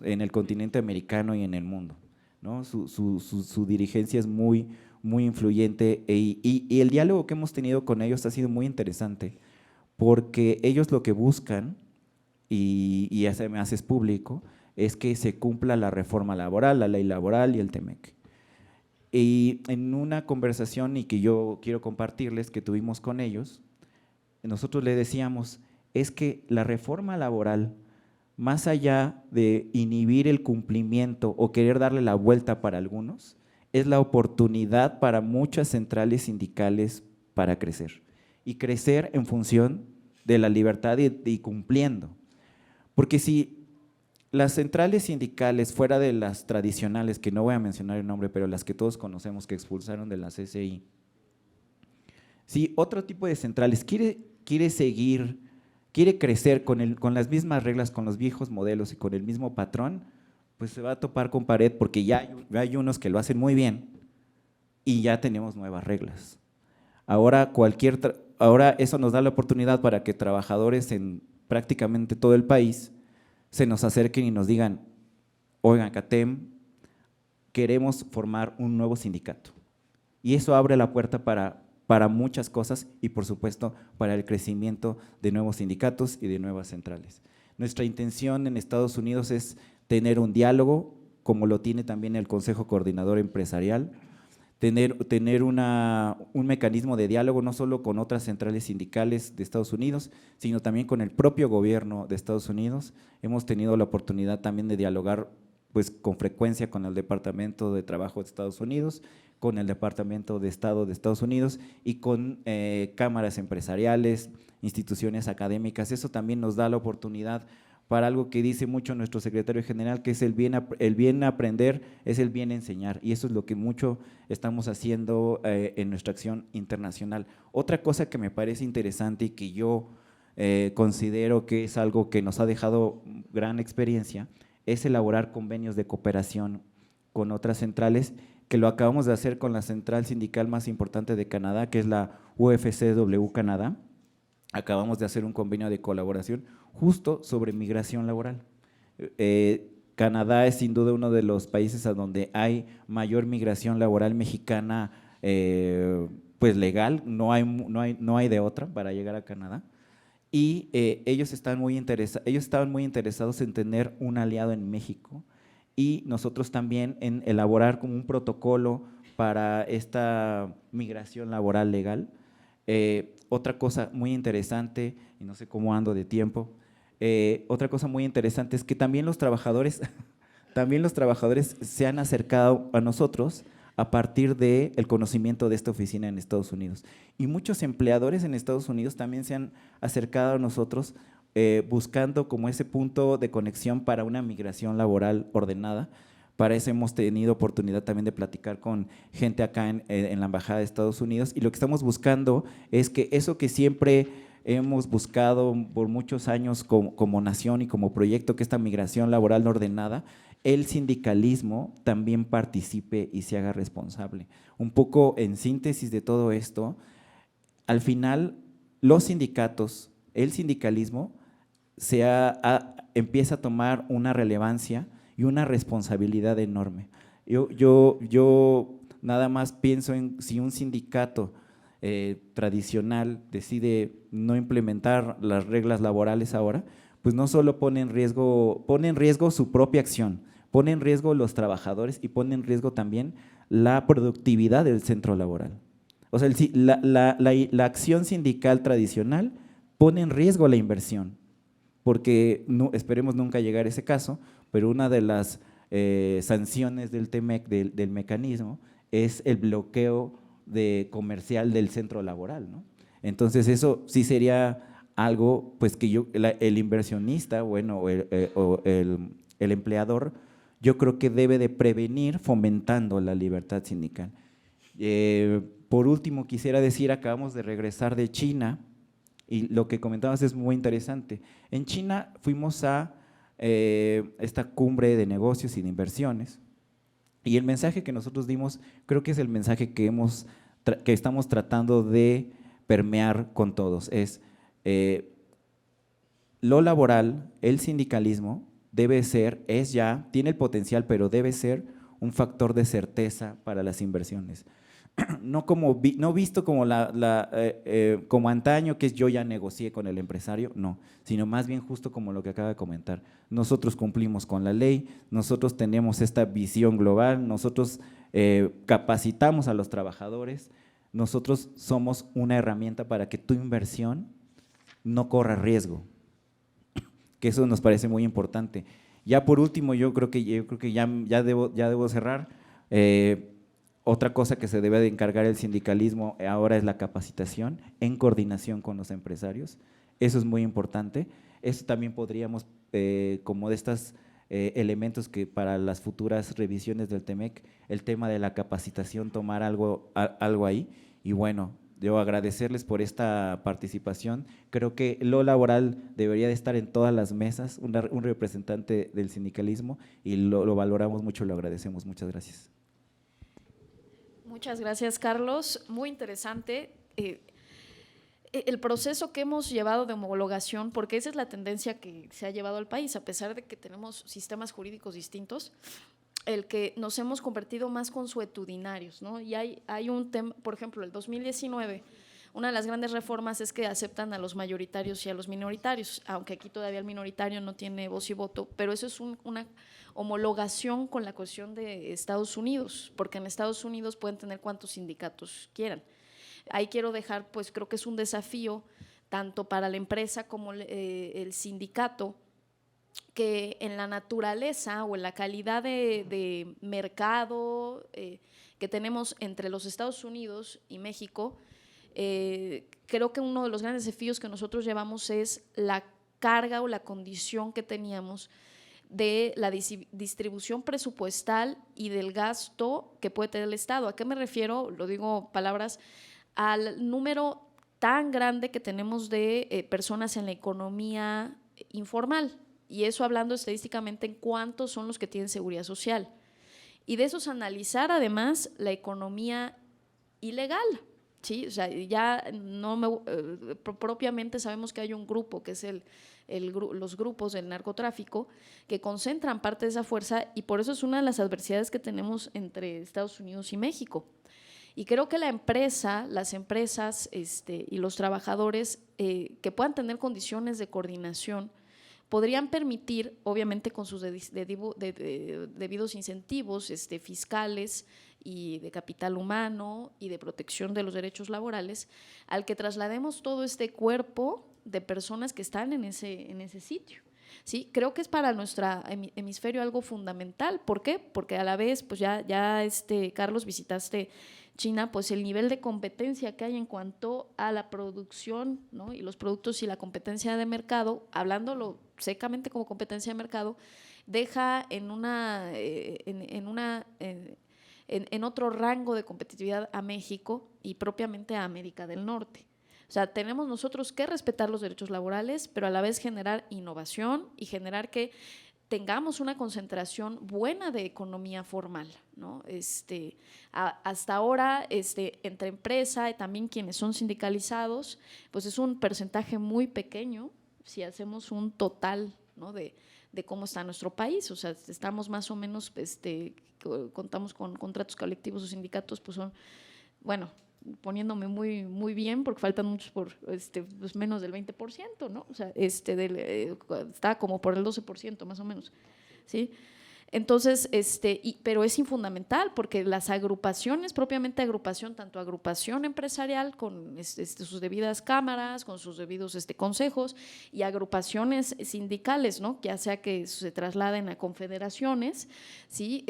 en el continente americano y en el mundo, ¿no? Su dirigencia es muy influyente, y el diálogo que hemos tenido con ellos ha sido muy interesante, porque ellos lo que buscan, y ya se me hace público, es que se cumpla la reforma laboral, la ley laboral y el TEMEC. Y en una conversación, y que yo quiero compartirles, que tuvimos con ellos, nosotros le decíamos, es que la reforma laboral, más allá de inhibir el cumplimiento o querer darle la vuelta para algunos, es la oportunidad para muchas centrales sindicales para crecer, y crecer en función de la libertad y cumpliendo. Porque si las centrales sindicales, fuera de las tradicionales, que no voy a mencionar el nombre, pero las que todos conocemos, que expulsaron de la CCI, si otro tipo de centrales quiere seguir, quiere crecer con las mismas reglas, con los viejos modelos y con el mismo patrón, pues se va a topar con pared, porque ya hay unos que lo hacen muy bien y ya tenemos nuevas reglas. Ahora ahora eso nos da la oportunidad para que trabajadores en prácticamente todo el país se nos acerquen y nos digan, oigan, CATEM, queremos formar un nuevo sindicato. Y eso abre la puerta para muchas cosas y, por supuesto, para el crecimiento de nuevos sindicatos y de nuevas centrales. Nuestra intención en Estados Unidos es tener un diálogo, como lo tiene también el Consejo Coordinador Empresarial, tener un mecanismo de diálogo no solo con otras centrales sindicales de Estados Unidos, sino también con el propio gobierno de Estados Unidos. Hemos tenido la oportunidad también de dialogar pues, con frecuencia con el Departamento de Trabajo de Estados Unidos, con el Departamento de Estado de Estados Unidos y con cámaras empresariales, instituciones académicas. Eso también nos da la oportunidad para algo que dice mucho nuestro secretario general, que es el bien aprender, es el bien enseñar, y eso es lo que mucho estamos haciendo en nuestra acción internacional. Otra cosa que me parece interesante y que yo considero que es algo que nos ha dejado gran experiencia, es elaborar convenios de cooperación con otras centrales, que lo acabamos de hacer con la central sindical más importante de Canadá, que es la UFCW Canadá. Acabamos de hacer un convenio de colaboración justo sobre migración laboral. Canadá es sin duda uno de los países a donde hay mayor migración laboral mexicana pues legal, no hay de otra para llegar a Canadá. Y ellos estaban muy interesados en tener un aliado en México y nosotros también en elaborar como un protocolo para esta migración laboral legal. Otra cosa muy interesante, y no sé cómo ando de tiempo, otra cosa muy interesante es que también los trabajadores se han acercado a nosotros a partir del conocimiento de esta oficina en Estados Unidos. Y muchos empleadores en Estados Unidos también se han acercado a nosotros buscando como ese punto de conexión para una migración laboral ordenada. Para eso hemos tenido oportunidad también de platicar con gente acá en la Embajada de Estados Unidos, y lo que estamos buscando es que eso que siempre hemos buscado por muchos años como nación y como proyecto, que esta migración laboral no ordenada, el sindicalismo también participe y se haga responsable. Un poco en síntesis de todo esto, al final los sindicatos, el sindicalismo empieza a tomar una relevancia y una responsabilidad enorme. Yo nada más pienso en si un sindicato tradicional decide no implementar las reglas laborales ahora, pues no solo pone en riesgo su propia acción, pone en riesgo los trabajadores y pone en riesgo también la productividad del centro laboral. O sea, la acción sindical tradicional pone en riesgo la inversión, porque esperemos nunca llegar a ese caso, pero una de las sanciones del TEMEC, del mecanismo, es el bloqueo comercial del centro laboral, ¿no? Entonces eso sí sería algo pues que el inversionista, bueno, o el empleador, yo creo que debe de prevenir fomentando la libertad sindical. Por último, quisiera decir, acabamos de regresar de China y lo que comentabas es muy interesante. En China fuimos a esta cumbre de negocios y de inversiones, y el mensaje que nosotros dimos creo que es el mensaje que estamos tratando de permear con todos, es lo laboral, el sindicalismo tiene el potencial, pero debe ser un factor de certeza para las inversiones. No visto como como antaño, que es yo ya negocié con el empresario, no, sino más bien justo como lo que acaba de comentar. Nosotros cumplimos con la ley, nosotros tenemos esta visión global, nosotros capacitamos a los trabajadores, nosotros somos una herramienta para que tu inversión no corra riesgo, que eso nos parece muy importante. Ya por último, yo creo que ya debo cerrar. Otra cosa que se debe de encargar el sindicalismo ahora es la capacitación en coordinación con los empresarios. Eso es muy importante. Eso también podríamos, como de estos elementos que para las futuras revisiones del TEMEC, el tema de la capacitación, tomar algo ahí. Y bueno, yo agradecerles por esta participación. Creo que lo laboral debería de estar en todas las mesas, un representante del sindicalismo, y lo valoramos mucho, lo agradecemos. Muchas gracias. Muchas gracias, Carlos. Muy interesante. el proceso que hemos llevado de homologación, porque esa es la tendencia que se ha llevado al país, a pesar de que tenemos sistemas jurídicos distintos, el que nos hemos convertido más consuetudinarios, ¿no? Y hay un tema, por ejemplo, el 2019, una de las grandes reformas es que aceptan a los mayoritarios y a los minoritarios, aunque aquí todavía el minoritario no tiene voz y voto, pero eso es una homologación con la cuestión de Estados Unidos, porque en Estados Unidos pueden tener cuantos sindicatos quieran. Ahí quiero dejar, pues creo que es un desafío tanto para la empresa como el sindicato, que en la naturaleza o en la calidad de mercado que tenemos entre los Estados Unidos y México, creo que uno de los grandes desafíos que nosotros llevamos es la carga o la condición que teníamos de la distribución presupuestal y del gasto que puede tener el Estado. ¿A qué me refiero? Lo digo palabras, al número tan grande que tenemos de personas en la economía informal, y eso hablando estadísticamente en cuántos son los que tienen seguridad social. Y de esos analizar además la economía ilegal, ¿sí? O sea, ya no propiamente sabemos que hay un grupo que es los grupos del narcotráfico que concentran parte de esa fuerza, y por eso es una de las adversidades que tenemos entre Estados Unidos y México. Y creo que las empresas y los trabajadores que puedan tener condiciones de coordinación podrían permitir, obviamente con sus debidos incentivos fiscales y de capital humano y de protección de los derechos laborales, al que traslademos todo este cuerpo de personas que están en ese sitio. Sí, creo que es para nuestro hemisferio algo fundamental. ¿Por qué? Porque a la vez, pues ya Carlos, visitaste China, pues el nivel de competencia que hay en cuanto a la producción, ¿no? Y los productos y la competencia de mercado, hablándolo secamente como competencia de mercado, deja en otro rango de competitividad a México y propiamente a América del Norte. O sea, tenemos nosotros que respetar los derechos laborales, pero a la vez generar innovación y generar que tengamos una concentración buena de economía formal, ¿no? Hasta ahora, entre empresa y también quienes son sindicalizados, pues es un porcentaje muy pequeño si hacemos un total, ¿no? de cómo está nuestro país. O sea, estamos más o menos, contamos con contratos colectivos o sindicatos, pues son, bueno, poniéndome muy, muy bien, porque faltan muchos por pues menos del 20%, ¿no? O sea, está como por el 12% más o menos, ¿sí? Entonces, pero es fundamental porque las agrupaciones, propiamente agrupación, tanto agrupación empresarial con sus debidas cámaras, con sus debidos consejos, y agrupaciones sindicales, ¿no? Ya sea que se trasladen a confederaciones, ¿sí?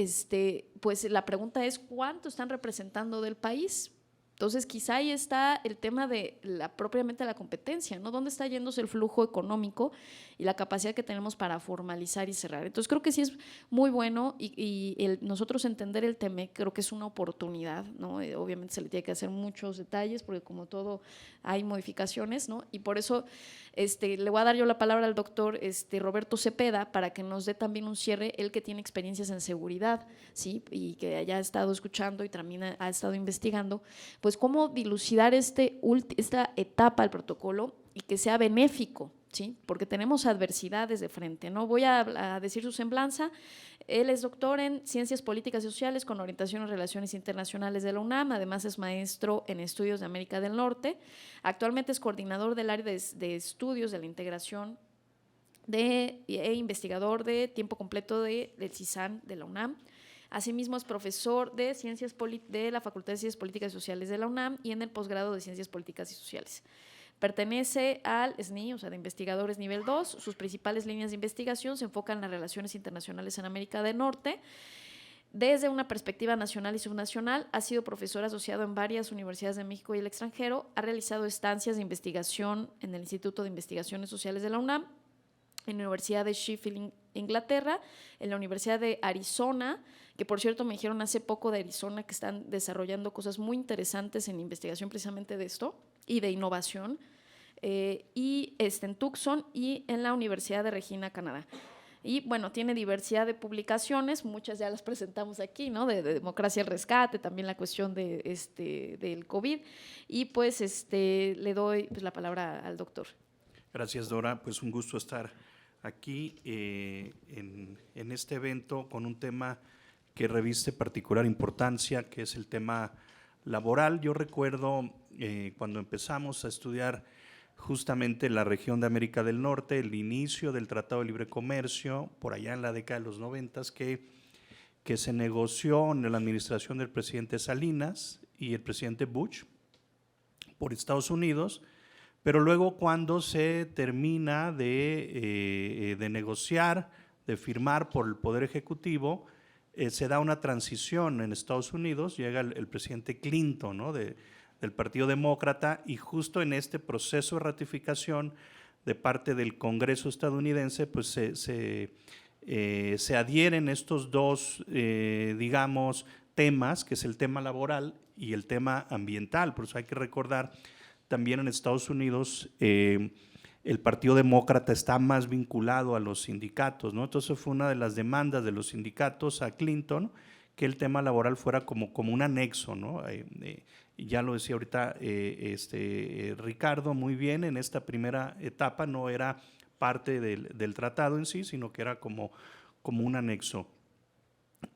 Pues la pregunta es ¿cuánto están representando del país? Entonces, quizá ahí está el tema de propiamente la competencia, ¿no? ¿Dónde está yéndose el flujo económico y la capacidad que tenemos para formalizar y cerrar? Entonces, creo que sí es muy bueno y nosotros entender el TEMEC creo que es una oportunidad, ¿no? Obviamente se le tiene que hacer muchos detalles porque como todo hay modificaciones, ¿no? Y por eso le voy a dar yo la palabra al doctor Roberto Cepeda para que nos dé también un cierre, él que tiene experiencias en seguridad, ¿sí? Y que haya estado escuchando y también ha estado investigando, pues cómo dilucidar esta etapa del protocolo y que sea benéfico, ¿sí? Porque tenemos adversidades de frente. No voy a decir su semblanza. Él es doctor en Ciencias Políticas y Sociales con orientación en Relaciones Internacionales de la UNAM, además es maestro en Estudios de América del Norte. Actualmente es coordinador del área de estudios de la integración e investigador de tiempo completo del CISAN de la UNAM. Asimismo, es profesor de de la Facultad de Ciencias Políticas y Sociales de la UNAM y en el posgrado de Ciencias Políticas y Sociales. Pertenece al SNI, o sea, de investigadores nivel 2. Sus principales líneas de investigación se enfocan en las relaciones internacionales en América del Norte. Desde una perspectiva nacional y subnacional, ha sido profesor asociado en varias universidades de México y el extranjero. Ha realizado estancias de investigación en el Instituto de Investigaciones Sociales de la UNAM, en la Universidad de Sheffield, Inglaterra, en la Universidad de Arizona, que por cierto me dijeron hace poco de Arizona que están desarrollando cosas muy interesantes en investigación precisamente de esto y de innovación, y en Tucson y en la Universidad de Regina, Canadá. Y bueno, tiene diversidad de publicaciones, muchas ya las presentamos aquí, ¿no? De Democracia al Rescate, también la cuestión del COVID. Y pues le doy pues, la palabra al doctor. Gracias, Dora. Pues un gusto estar aquí en este evento con un tema que reviste particular importancia, que es el tema laboral. Yo recuerdo cuando empezamos a estudiar justamente la región de América del Norte, el inicio del Tratado de Libre Comercio, por allá en la década de los 90, que se negoció en la administración del presidente Salinas y el presidente Bush por Estados Unidos, pero luego cuando se termina de negociar, de firmar por el Poder Ejecutivo, se da una transición en Estados Unidos, llega el presidente Clinton, ¿no? Del Partido Demócrata, y justo en este proceso de ratificación de parte del Congreso estadounidense, pues se adhieren estos dos, digamos, temas, que es el tema laboral y el tema ambiental. Por eso hay que recordar también en Estados Unidos el Partido Demócrata está más vinculado a los sindicatos, ¿no? Entonces fue una de las demandas de los sindicatos a Clinton que el tema laboral fuera como un anexo, ¿no? Ya lo decía ahorita Ricardo muy bien, en esta primera etapa no era parte del tratado en sí, sino que era como un anexo.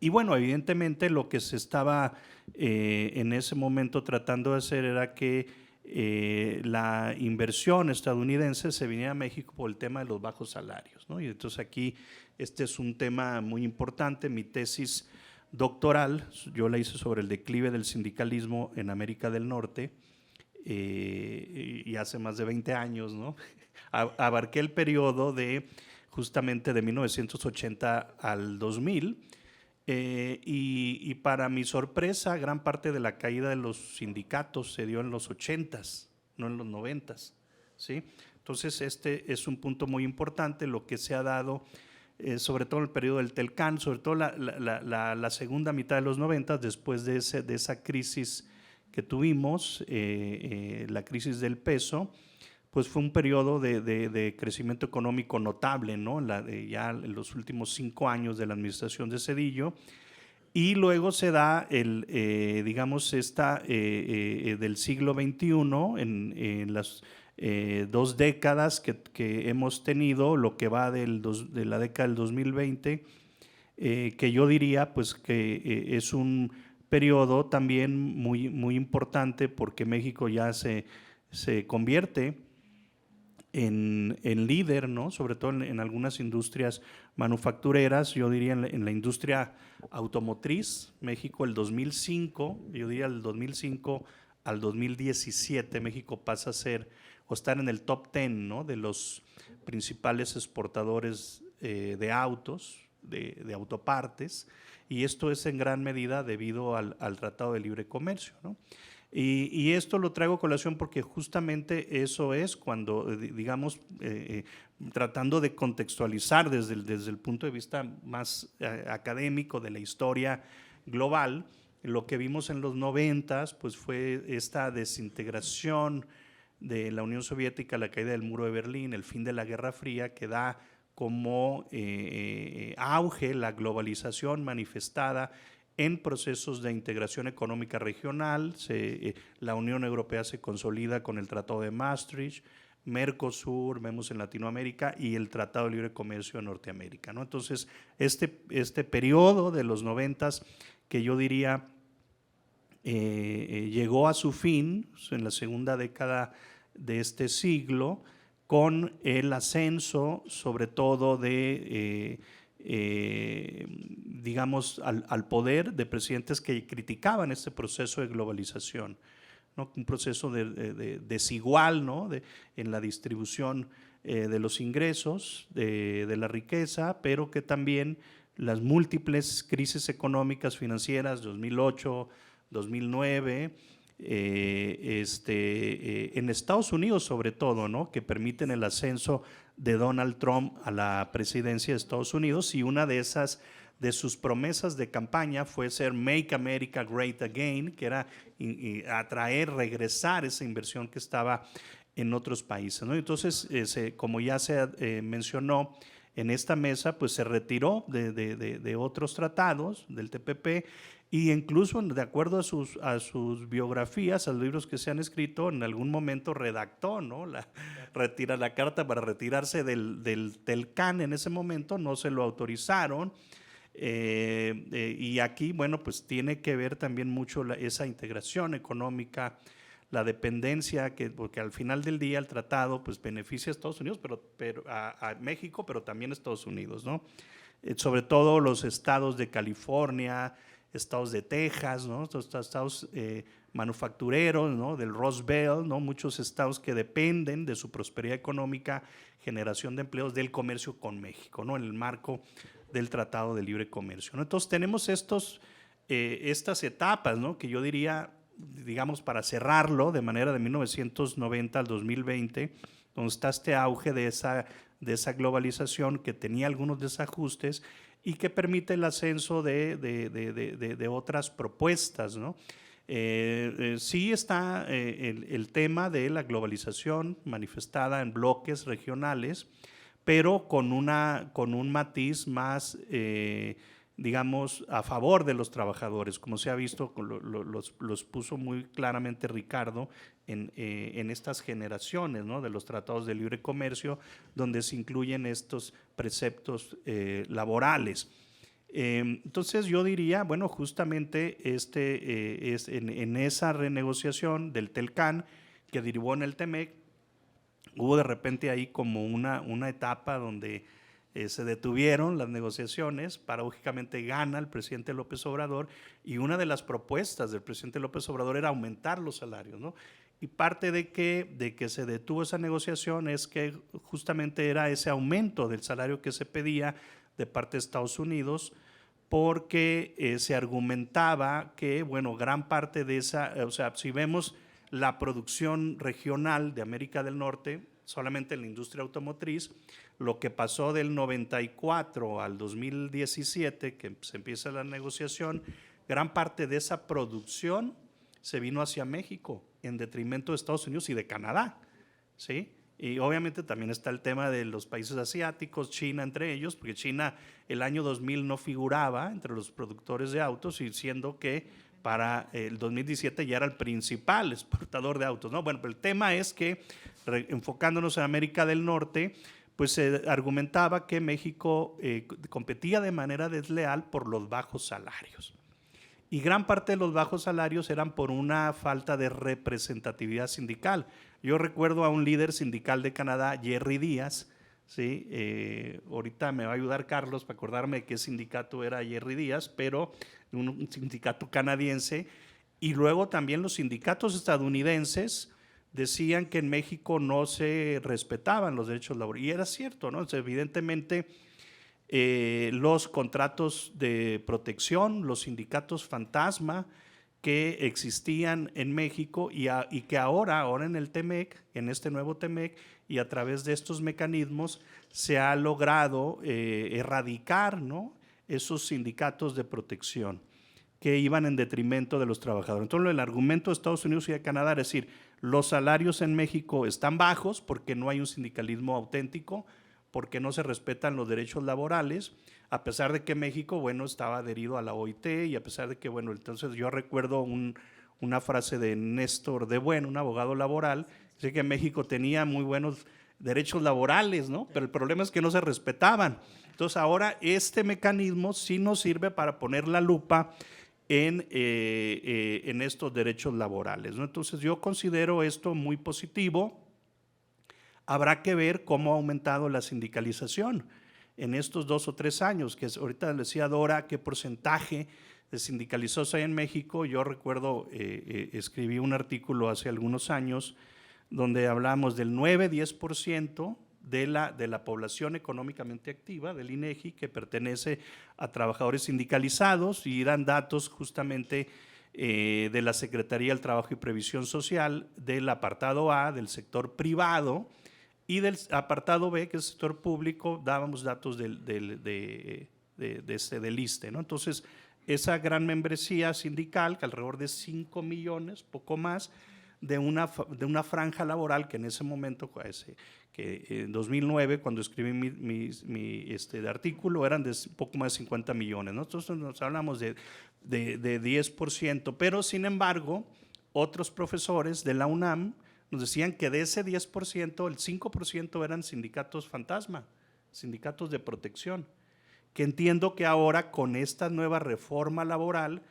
Y bueno, evidentemente lo que se estaba en ese momento tratando de hacer era que la inversión estadounidense se viniera a México por el tema de los bajos salarios, ¿no? Y entonces aquí este es un tema muy importante. Mi tesis doctoral, yo la hice sobre el declive del sindicalismo en América del Norte y hace más de 20 años, ¿no? Abarqué el periodo justamente de 1980 al 2000 y para mi sorpresa, gran parte de la caída de los sindicatos se dio en los 80s, no en los 90s, ¿sí? Entonces este es un punto muy importante, lo que se ha dado sobre todo en el periodo del Telcán, sobre todo la segunda mitad de los 90, después de esa crisis que tuvimos, la crisis del peso, pues fue un periodo de crecimiento económico notable, ¿no? Ya en los últimos 5 años de la administración de Zedillo, y luego se da digamos, del siglo XXI, en las 2 décadas que hemos tenido, lo que va de la década del 2020, que yo diría pues que es un periodo también muy, muy importante porque México ya se convierte en líder, ¿no? Sobre todo en algunas industrias manufactureras, yo diría en la industria automotriz. México el 2005, yo diría el 2005 al 2017, México pasa a ser o estar en el top 10, ¿no? De los principales exportadores de autos, de autopartes, y esto es en gran medida debido al Tratado de Libre Comercio, ¿no? Y esto lo traigo a colación porque justamente eso es cuando, digamos, tratando de contextualizar desde el punto de vista más académico de la historia global, lo que vimos en los 90s pues fue esta desintegración de la Unión Soviética, la caída del muro de Berlín, el fin de la Guerra Fría, que da como auge la globalización manifestada en procesos de integración económica regional. La Unión Europea se consolida con el Tratado de Maastricht, Mercosur, vemos en Latinoamérica, y el Tratado de Libre Comercio en Norteamérica, ¿no? Entonces, este periodo de los 90s, que yo diría llegó a su fin en la segunda década de este siglo, con el ascenso sobre todo digamos, al poder de presidentes que criticaban este proceso de globalización, ¿no? Un proceso desigual, ¿no? En la distribución de los ingresos, de la riqueza, pero que también las múltiples crisis económicas financieras, 2008, 2009, en Estados Unidos sobre todo, ¿no? Que permiten el ascenso de Donald Trump a la presidencia de Estados Unidos, y una de sus promesas de campaña fue ser Make America Great Again, que era regresar esa inversión que estaba en otros países, ¿no? Entonces, como ya se mencionó, en esta mesa, pues se retiró de otros tratados del TPP, y incluso de acuerdo a sus biografías, a los libros que se han escrito, en algún momento redactó, ¿no?, retira la carta para retirarse del TELCAN. En ese momento no se lo autorizaron, y aquí, bueno, pues tiene que ver también mucho esa integración económica, la dependencia, porque al final del día el tratado pues beneficia a Estados Unidos, pero a México, pero también a Estados Unidos, ¿no? Sobre todo los estados de California, estados de Texas, ¿no?, estos estados manufactureros, ¿no?, del Rust Belt, ¿no?, muchos estados que dependen de su prosperidad económica, generación de empleos, del comercio con México, ¿no?, en el marco del Tratado de Libre Comercio, ¿no? Entonces tenemos estas etapas, ¿no?, que yo diría, digamos, para cerrarlo de manera de 1990 al 2020, donde está este auge de esa globalización que tenía algunos desajustes y que permite el ascenso de otras propuestas, ¿no? Sí está el tema de la globalización manifestada en bloques regionales, pero con un matiz más, digamos, a favor de los trabajadores, como se ha visto, los puso muy claramente Ricardo en estas generaciones, ¿no?, de los tratados de libre comercio, donde se incluyen estos preceptos laborales. Entonces yo diría, bueno, justamente es en esa renegociación del TELCAN que derivó en el TEMEC, hubo de repente ahí como una etapa donde se detuvieron las negociaciones. Paradójicamente gana el presidente López Obrador, y una de las propuestas del presidente López Obrador era aumentar los salarios, ¿no? Y parte de que se detuvo esa negociación es que justamente era ese aumento del salario que se pedía de parte de Estados Unidos, porque se argumentaba que, bueno, gran parte de o sea, si vemos la producción regional de América del Norte, solamente en la industria automotriz, lo que pasó del 94 al 2017, que se empieza la negociación, gran parte de esa producción se vino hacia México en detrimento de Estados Unidos y de Canadá, ¿sí? Y obviamente también está el tema de los países asiáticos, China entre ellos, porque China el año 2000 no figuraba entre los productores de autos, y siendo que para el 2017 ya era el principal exportador de autos, ¿no? Bueno, pero el tema es que, enfocándonos en América del Norte, pues se argumentaba que México competía de manera desleal por los bajos salarios. Y gran parte de los bajos salarios eran por una falta de representatividad sindical. Yo recuerdo a un líder sindical de Canadá, Jerry Díaz, ¿sí? Ahorita me va a ayudar Carlos para acordarme de qué sindicato era Jerry Díaz, pero un sindicato canadiense. Y luego también los sindicatos estadounidenses decían que en México no se respetaban los derechos laborales. Y era cierto, ¿no? Entonces, evidentemente, los contratos de protección, los sindicatos fantasma que existían en México y que ahora en el TEMEC, en este nuevo TEMEC, y a través de estos mecanismos se ha logrado erradicar, ¿no?, esos sindicatos de protección que iban en detrimento de los trabajadores. Entonces, el argumento de Estados Unidos y de Canadá es decir, los salarios en México están bajos porque no hay un sindicalismo auténtico, porque no se respetan los derechos laborales, a pesar de que México, bueno, estaba adherido a la OIT, y a pesar de que, bueno, entonces yo recuerdo una frase de Néstor de Bueno, un abogado laboral, dice que México tenía muy buenos derechos laborales, ¿no? Pero el problema es que no se respetaban. Entonces ahora este mecanismo sí nos sirve para poner la lupa en estos derechos laborales, ¿no? Entonces yo considero esto muy positivo. Habrá que ver cómo ha aumentado la sindicalización en estos 2 o 3 años, que ahorita decía Dora qué porcentaje de sindicalizados hay en México. Yo recuerdo, escribí un artículo hace algunos años donde hablamos del 9-10% de la población económicamente activa del INEGI que pertenece a trabajadores sindicalizados, y eran datos justamente de la Secretaría del Trabajo y Previsión Social, del apartado A, del sector privado, y del apartado B, que es el sector público, dábamos datos del ISSSTE, ¿no? Entonces, esa gran membresía sindical, que alrededor de 5 millones, poco más, de una franja laboral que en ese momento, que en 2009, cuando escribí mi artículo, eran de poco más de 50 millones, ¿no? Entonces nos hablamos de 10%, pero sin embargo, otros profesores de la UNAM nos decían que de ese 10%, el 5% eran sindicatos fantasma, sindicatos de protección, que entiendo que ahora con esta nueva reforma laboral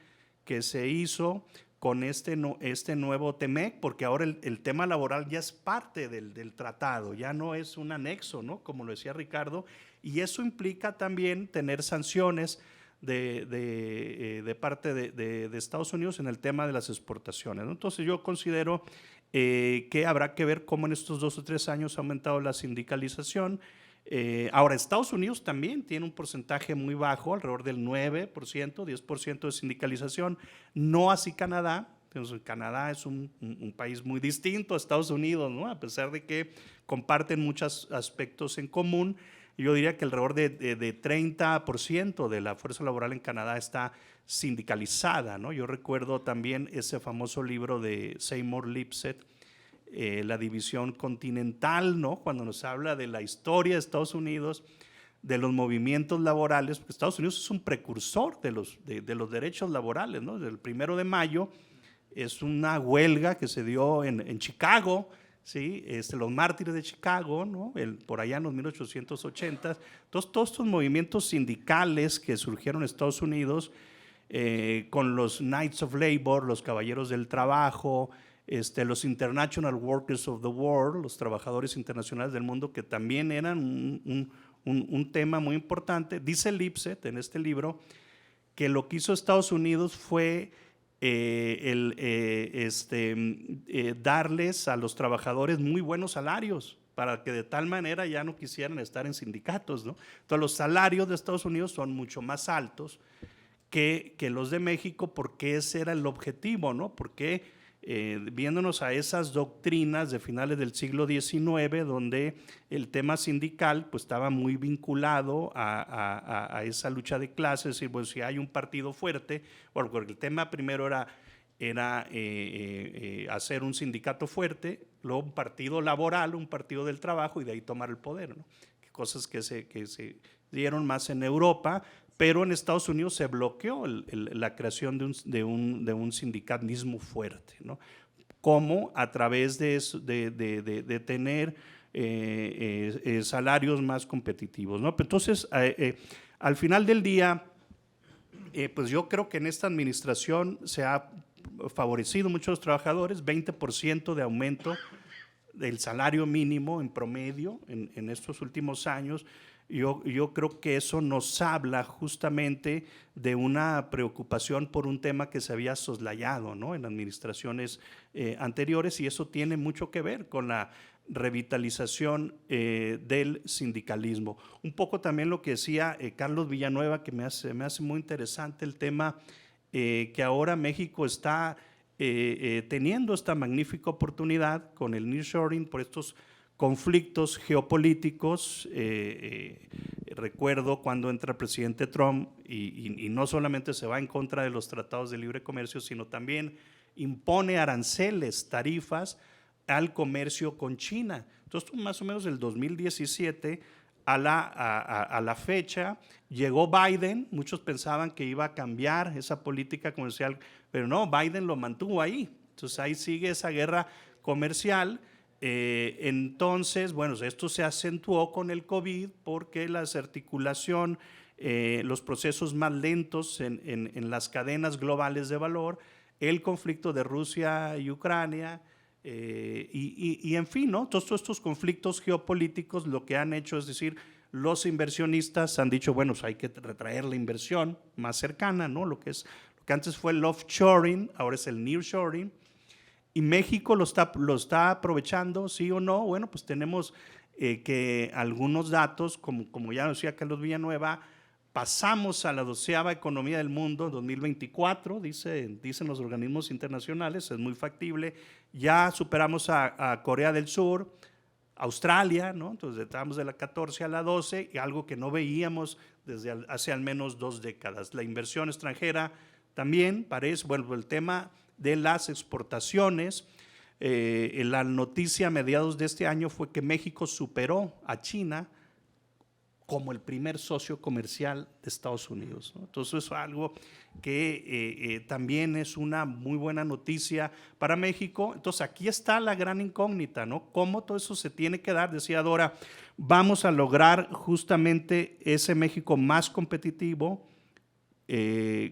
que se hizo, con este nuevo TEMEC, porque ahora el tema laboral ya es parte del tratado, ya no es un anexo, ¿no? Como lo decía Ricardo, y eso implica también tener sanciones de parte de Estados Unidos en el tema de las exportaciones, ¿no? Entonces yo considero que habrá que ver cómo en estos 2 o 3 años ha aumentado la sindicalización. Ahora, Estados Unidos también tiene un porcentaje muy bajo, alrededor del 9%, 10% de sindicalización, no así Canadá. Entonces, Canadá es un país muy distinto a Estados Unidos, ¿no? A pesar de que comparten muchos aspectos en común. Yo diría que alrededor de 30% de la fuerza laboral en Canadá está sindicalizada, ¿no? Yo recuerdo también ese famoso libro de Seymour Lipset, La división continental, ¿no? Cuando nos habla de la historia de Estados Unidos, de los movimientos laborales, porque Estados Unidos es un precursor de los derechos laborales, ¿no? Del 1 de mayo es una huelga que se dio en Chicago, ¿sí? Los mártires de Chicago, ¿no? Por allá en los 1880. Entonces, todos estos movimientos sindicales que surgieron en Estados Unidos, con los Knights of Labor, los caballeros del trabajo, los International Workers of the World, los trabajadores internacionales del mundo, que también eran un tema muy importante. Dice Lipset en este libro que lo que hizo Estados Unidos fue darles a los trabajadores muy buenos salarios para que de tal manera ya no quisieran estar en sindicatos, ¿no? Entonces los salarios de Estados Unidos son mucho más altos que los de México, porque ese era el objetivo, ¿no? Porque viéndonos a esas doctrinas de finales del siglo XIX, donde el tema sindical pues estaba muy vinculado a esa lucha de clases, es decir, pues si hay un partido fuerte, bueno, porque el tema primero era hacer un sindicato fuerte, luego un partido laboral, un partido del trabajo, y de ahí tomar el poder, ¿no? Cosas que se dieron más en Europa, pero en Estados Unidos se bloqueó la creación de un sindicalismo fuerte, ¿no? Como a través de tener salarios más competitivos, ¿no? Entonces, al final del día, pues yo creo que en esta administración se ha favorecido mucho a los trabajadores, 20% de aumento del salario mínimo en promedio en estos últimos años. Yo creo que eso nos habla justamente de una preocupación por un tema que se había soslayado, ¿no? En administraciones anteriores, y eso tiene mucho que ver con la revitalización del sindicalismo. Un poco también lo que decía Carlos Villanueva, que me hace muy interesante el tema que ahora México está teniendo esta magnífica oportunidad con el nearshoring por estos conflictos geopolíticos. Recuerdo cuando entra el presidente Trump y no solamente se va en contra de los tratados de libre comercio, sino también impone aranceles, tarifas al comercio con China. Entonces, más o menos del 2017 a la fecha, llegó Biden. Muchos pensaban que iba a cambiar esa política comercial, pero no, Biden lo mantuvo ahí. Entonces, ahí sigue esa guerra comercial. Entonces, bueno, esto se acentuó con el COVID porque la desarticulación, los procesos más lentos en las cadenas globales de valor, el conflicto de Rusia y Ucrania, y en fin, ¿no? Todos estos conflictos geopolíticos lo que han hecho es decir, los inversionistas han dicho, bueno, hay que retraer la inversión más cercana, ¿no? Lo que antes fue el offshoring, ahora es el nearshoring. ¿Y México lo está aprovechando, sí o no? Bueno, pues tenemos que algunos datos, como ya decía Carlos Villanueva, pasamos a la 12ª economía del mundo en 2024, dicen los organismos internacionales, es muy factible. Ya superamos a Corea del Sur, Australia, ¿no? Entonces estamos de la 14 a la 12, y algo que no veíamos desde hace al menos 2 décadas. La inversión extranjera también parece, bueno, el tema de las exportaciones. La noticia a mediados de este año fue que México superó a China como el primer socio comercial de Estados Unidos, ¿no? Entonces, eso es algo que también es una muy buena noticia para México. Entonces, aquí está la gran incógnita, ¿no? Cómo todo eso se tiene que dar. Decía Dora, vamos a lograr justamente ese México más competitivo,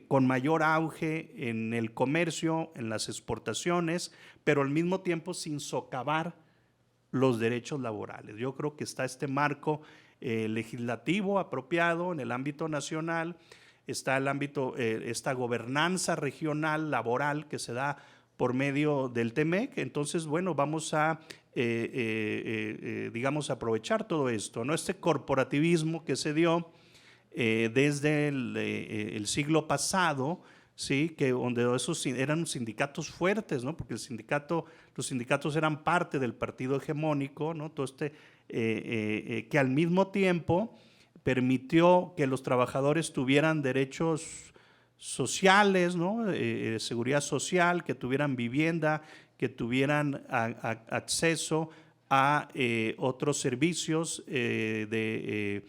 con mayor auge en el comercio, en las exportaciones, pero al mismo tiempo sin socavar los derechos laborales. Yo creo que está este marco legislativo apropiado en el ámbito nacional, está el ámbito, esta gobernanza regional laboral que se da por medio del TEMEC. Entonces, bueno, vamos a, digamos, aprovechar todo esto, ¿no? Este corporativismo que se dio desde el siglo pasado, ¿sí? Que donde esos eran sindicatos fuertes, ¿no? Porque los sindicatos eran parte del partido hegemónico, ¿no? Todo que al mismo tiempo permitió que los trabajadores tuvieran derechos sociales, ¿no? Seguridad social, que tuvieran vivienda, que tuvieran acceso a otros servicios que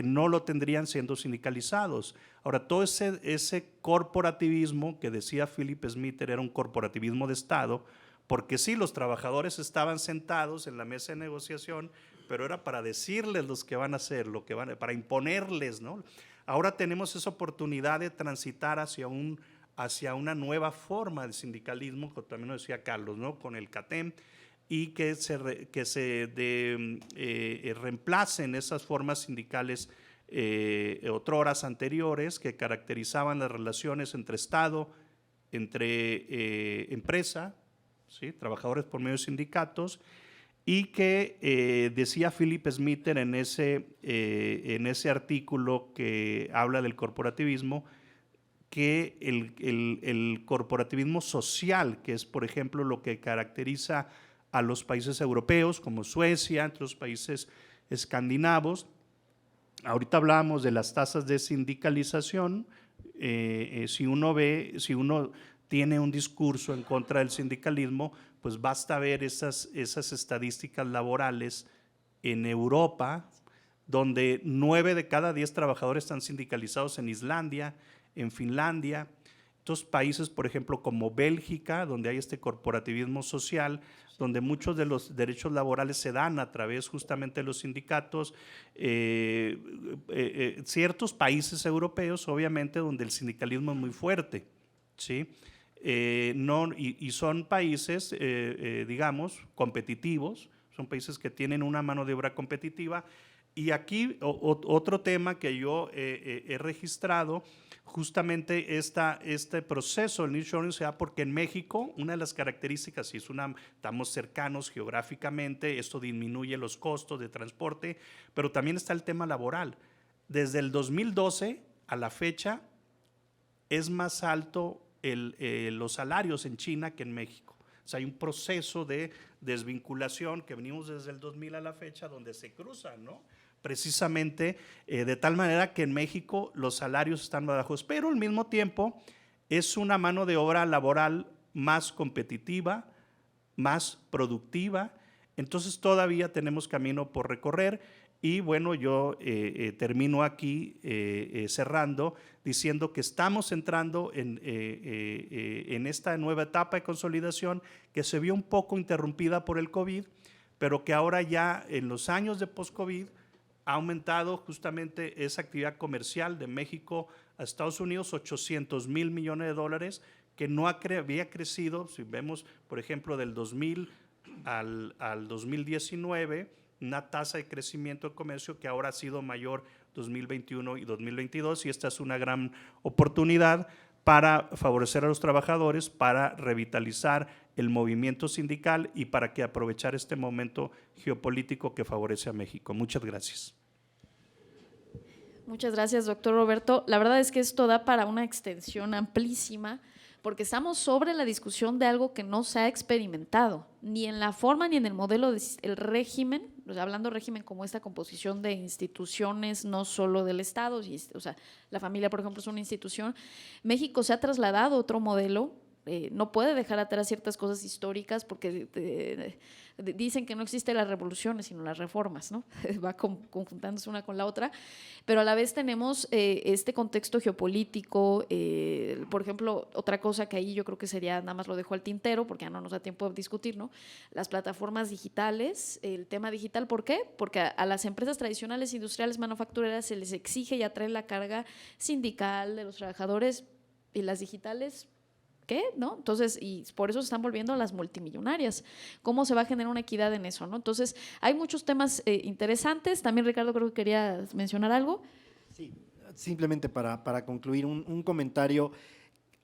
no lo tendrían siendo sindicalizados. Ahora, todo ese corporativismo que decía Philip Smither era un corporativismo de Estado, porque sí, los trabajadores estaban sentados en la mesa de negociación, pero era para decirles lo que van a hacer, para imponerles, ¿no? Ahora tenemos esa oportunidad de transitar hacia una nueva forma de sindicalismo, como también lo decía Carlos, ¿no? Con el CATEM, y que se reemplacen esas formas sindicales otroras anteriores que caracterizaban las relaciones entre Estado, entre empresa, ¿sí? Trabajadores por medio de sindicatos, y que decía Philip Smither en ese artículo que habla del corporativismo, que el corporativismo social, que es por ejemplo lo que caracteriza a los países europeos como Suecia, entre los países escandinavos. Ahorita hablábamos de las tasas de sindicalización. Si uno tiene un discurso en contra del sindicalismo, pues basta ver esas estadísticas laborales en Europa, donde 9 de cada 10 trabajadores están sindicalizados en Islandia, en Finlandia. Estos países, por ejemplo, como Bélgica, donde hay este corporativismo social, donde muchos de los derechos laborales se dan a través justamente de los sindicatos. Ciertos países europeos, obviamente, donde el sindicalismo es muy fuerte, ¿sí? Y son países, digamos, competitivos, son países que tienen una mano de obra competitiva. Y aquí otro tema que yo he registrado, justamente este proceso del nearshoring se da porque en México una de las características, y estamos cercanos geográficamente, esto disminuye los costos de transporte, pero también está el tema laboral. Desde el 2012 a la fecha es más alto los salarios en China que en México. O sea, hay un proceso de desvinculación que venimos desde el 2000 a la fecha donde se cruzan, ¿no? Precisamente de tal manera que en México los salarios están más bajos, pero al mismo tiempo es una mano de obra laboral más competitiva, más productiva. Entonces todavía tenemos camino por recorrer. Y bueno, yo termino aquí cerrando diciendo que estamos entrando en esta nueva etapa de consolidación que se vio un poco interrumpida por el COVID, pero que ahora ya en los años de post-COVID ha aumentado justamente esa actividad comercial de México a Estados Unidos, $800 mil millones de dólares, que no había crecido, si vemos, por ejemplo, del 2000 al 2019, una tasa de crecimiento de comercio que ahora ha sido mayor 2021 y 2022, y esta es una gran oportunidad para favorecer a los trabajadores, para revitalizar el movimiento sindical y para que aprovechar este momento geopolítico que favorece a México. Muchas gracias. Muchas gracias, doctor Roberto. La verdad es que esto da para una extensión amplísima, porque estamos sobre la discusión de algo que no se ha experimentado, ni en la forma ni en el modelo del régimen, o sea, hablando régimen como esta composición de instituciones, no solo del Estado, o sea, la familia, por ejemplo, es una institución. México se ha trasladado a otro modelo no puede dejar atrás ciertas cosas históricas porque dicen que no existen las revoluciones, sino las reformas, ¿no? Va conjuntándose una con la otra, pero a la vez tenemos este contexto geopolítico, por ejemplo, otra cosa que ahí yo creo que sería, nada más lo dejo al tintero, porque ya no nos da tiempo de discutir, ¿no? Las plataformas digitales, el tema digital, ¿por qué? Porque a las empresas tradicionales, industriales, manufactureras se les exige y atrae la carga sindical de los trabajadores, y las digitales, ¿qué? ¿No? Entonces, y por eso se están volviendo las multimillonarias. ¿Cómo se va a generar una equidad en eso, no? Entonces, hay muchos temas interesantes. También, Ricardo, creo que querías mencionar algo. Sí, simplemente para concluir, un comentario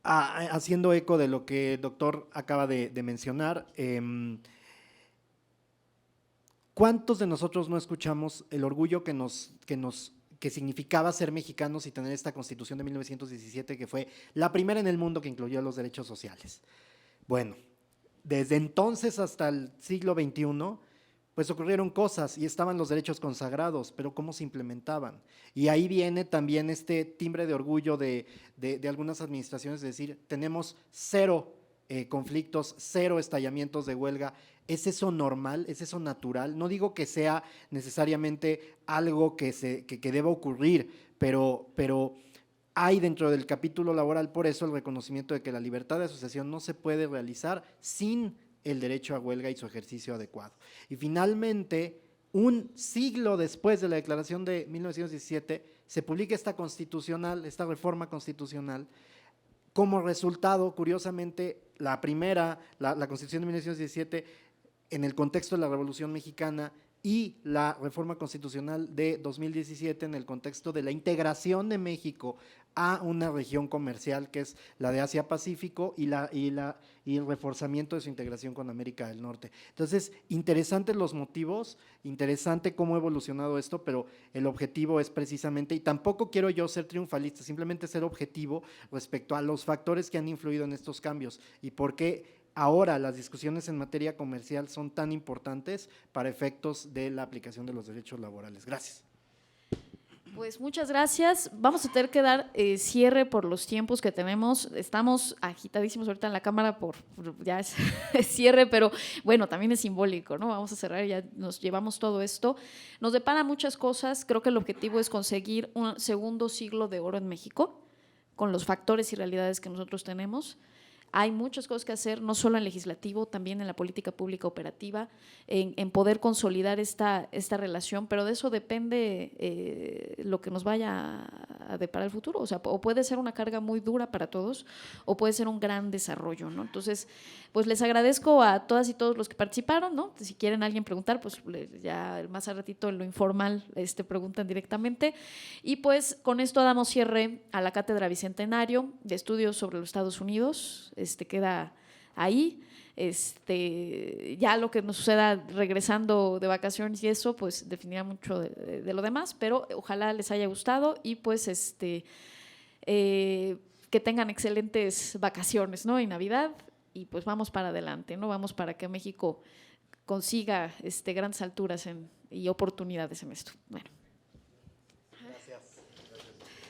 haciendo eco de lo que el doctor acaba de mencionar. ¿Cuántos de nosotros no escuchamos el orgullo que significaba ser mexicanos y tener esta Constitución de 1917, que fue la primera en el mundo que incluyó los derechos sociales? Bueno, desde entonces hasta el siglo XXI, pues ocurrieron cosas y estaban los derechos consagrados, pero ¿cómo se implementaban? Y ahí viene también este timbre de orgullo de algunas administraciones, de decir, tenemos 0 conflictos, 0 estallamientos de huelga. ¿Es eso normal? ¿Es eso natural? No digo que sea necesariamente algo que deba ocurrir, pero hay dentro del capítulo laboral, por eso, el reconocimiento de que la libertad de asociación no se puede realizar sin el derecho a huelga y su ejercicio adecuado. Y finalmente, un siglo después de la declaración de 1917, se publica esta reforma constitucional. Como resultado, curiosamente, la Constitución de 1917, en el contexto de la Revolución Mexicana, y la reforma constitucional de 2017 en el contexto de la integración de México a una región comercial que es la de Asia-Pacífico y el reforzamiento de su integración con América del Norte. Entonces, interesantes los motivos, interesante cómo ha evolucionado esto, pero el objetivo es precisamente, y tampoco quiero yo ser triunfalista, simplemente ser objetivo respecto a los factores que han influido en estos cambios y por qué ahora las discusiones en materia comercial son tan importantes para efectos de la aplicación de los derechos laborales. Gracias. Pues muchas gracias. Vamos a tener que dar cierre por los tiempos que tenemos. Estamos agitadísimos ahorita en la Cámara ya es cierre, pero bueno, también es simbólico, ¿no? Vamos a cerrar, ya nos llevamos todo esto. Nos depara muchas cosas. Creo que el objetivo es conseguir un segundo siglo de oro en México, con los factores y realidades que nosotros tenemos. Hay muchas cosas que hacer, no solo en legislativo, también en la política pública operativa, en poder consolidar esta relación, pero de eso depende lo que nos vaya a deparar el futuro. O sea, o puede ser una carga muy dura para todos, o puede ser un gran desarrollo, ¿no? Entonces, pues les agradezco a todas y todos los que participaron, ¿no? Si quieren alguien preguntar, pues ya más a ratito en lo informal preguntan directamente. Y pues con esto damos cierre a la Cátedra Bicentenario de Estudios sobre los Estados Unidos. Queda ahí. Ya lo que nos suceda regresando de vacaciones y eso, pues definirá mucho de lo demás, pero ojalá les haya gustado y pues que tengan excelentes vacaciones, ¿no? Y Navidad, y pues vamos para adelante, ¿no? Vamos para que México consiga grandes alturas y oportunidades en esto. Bueno.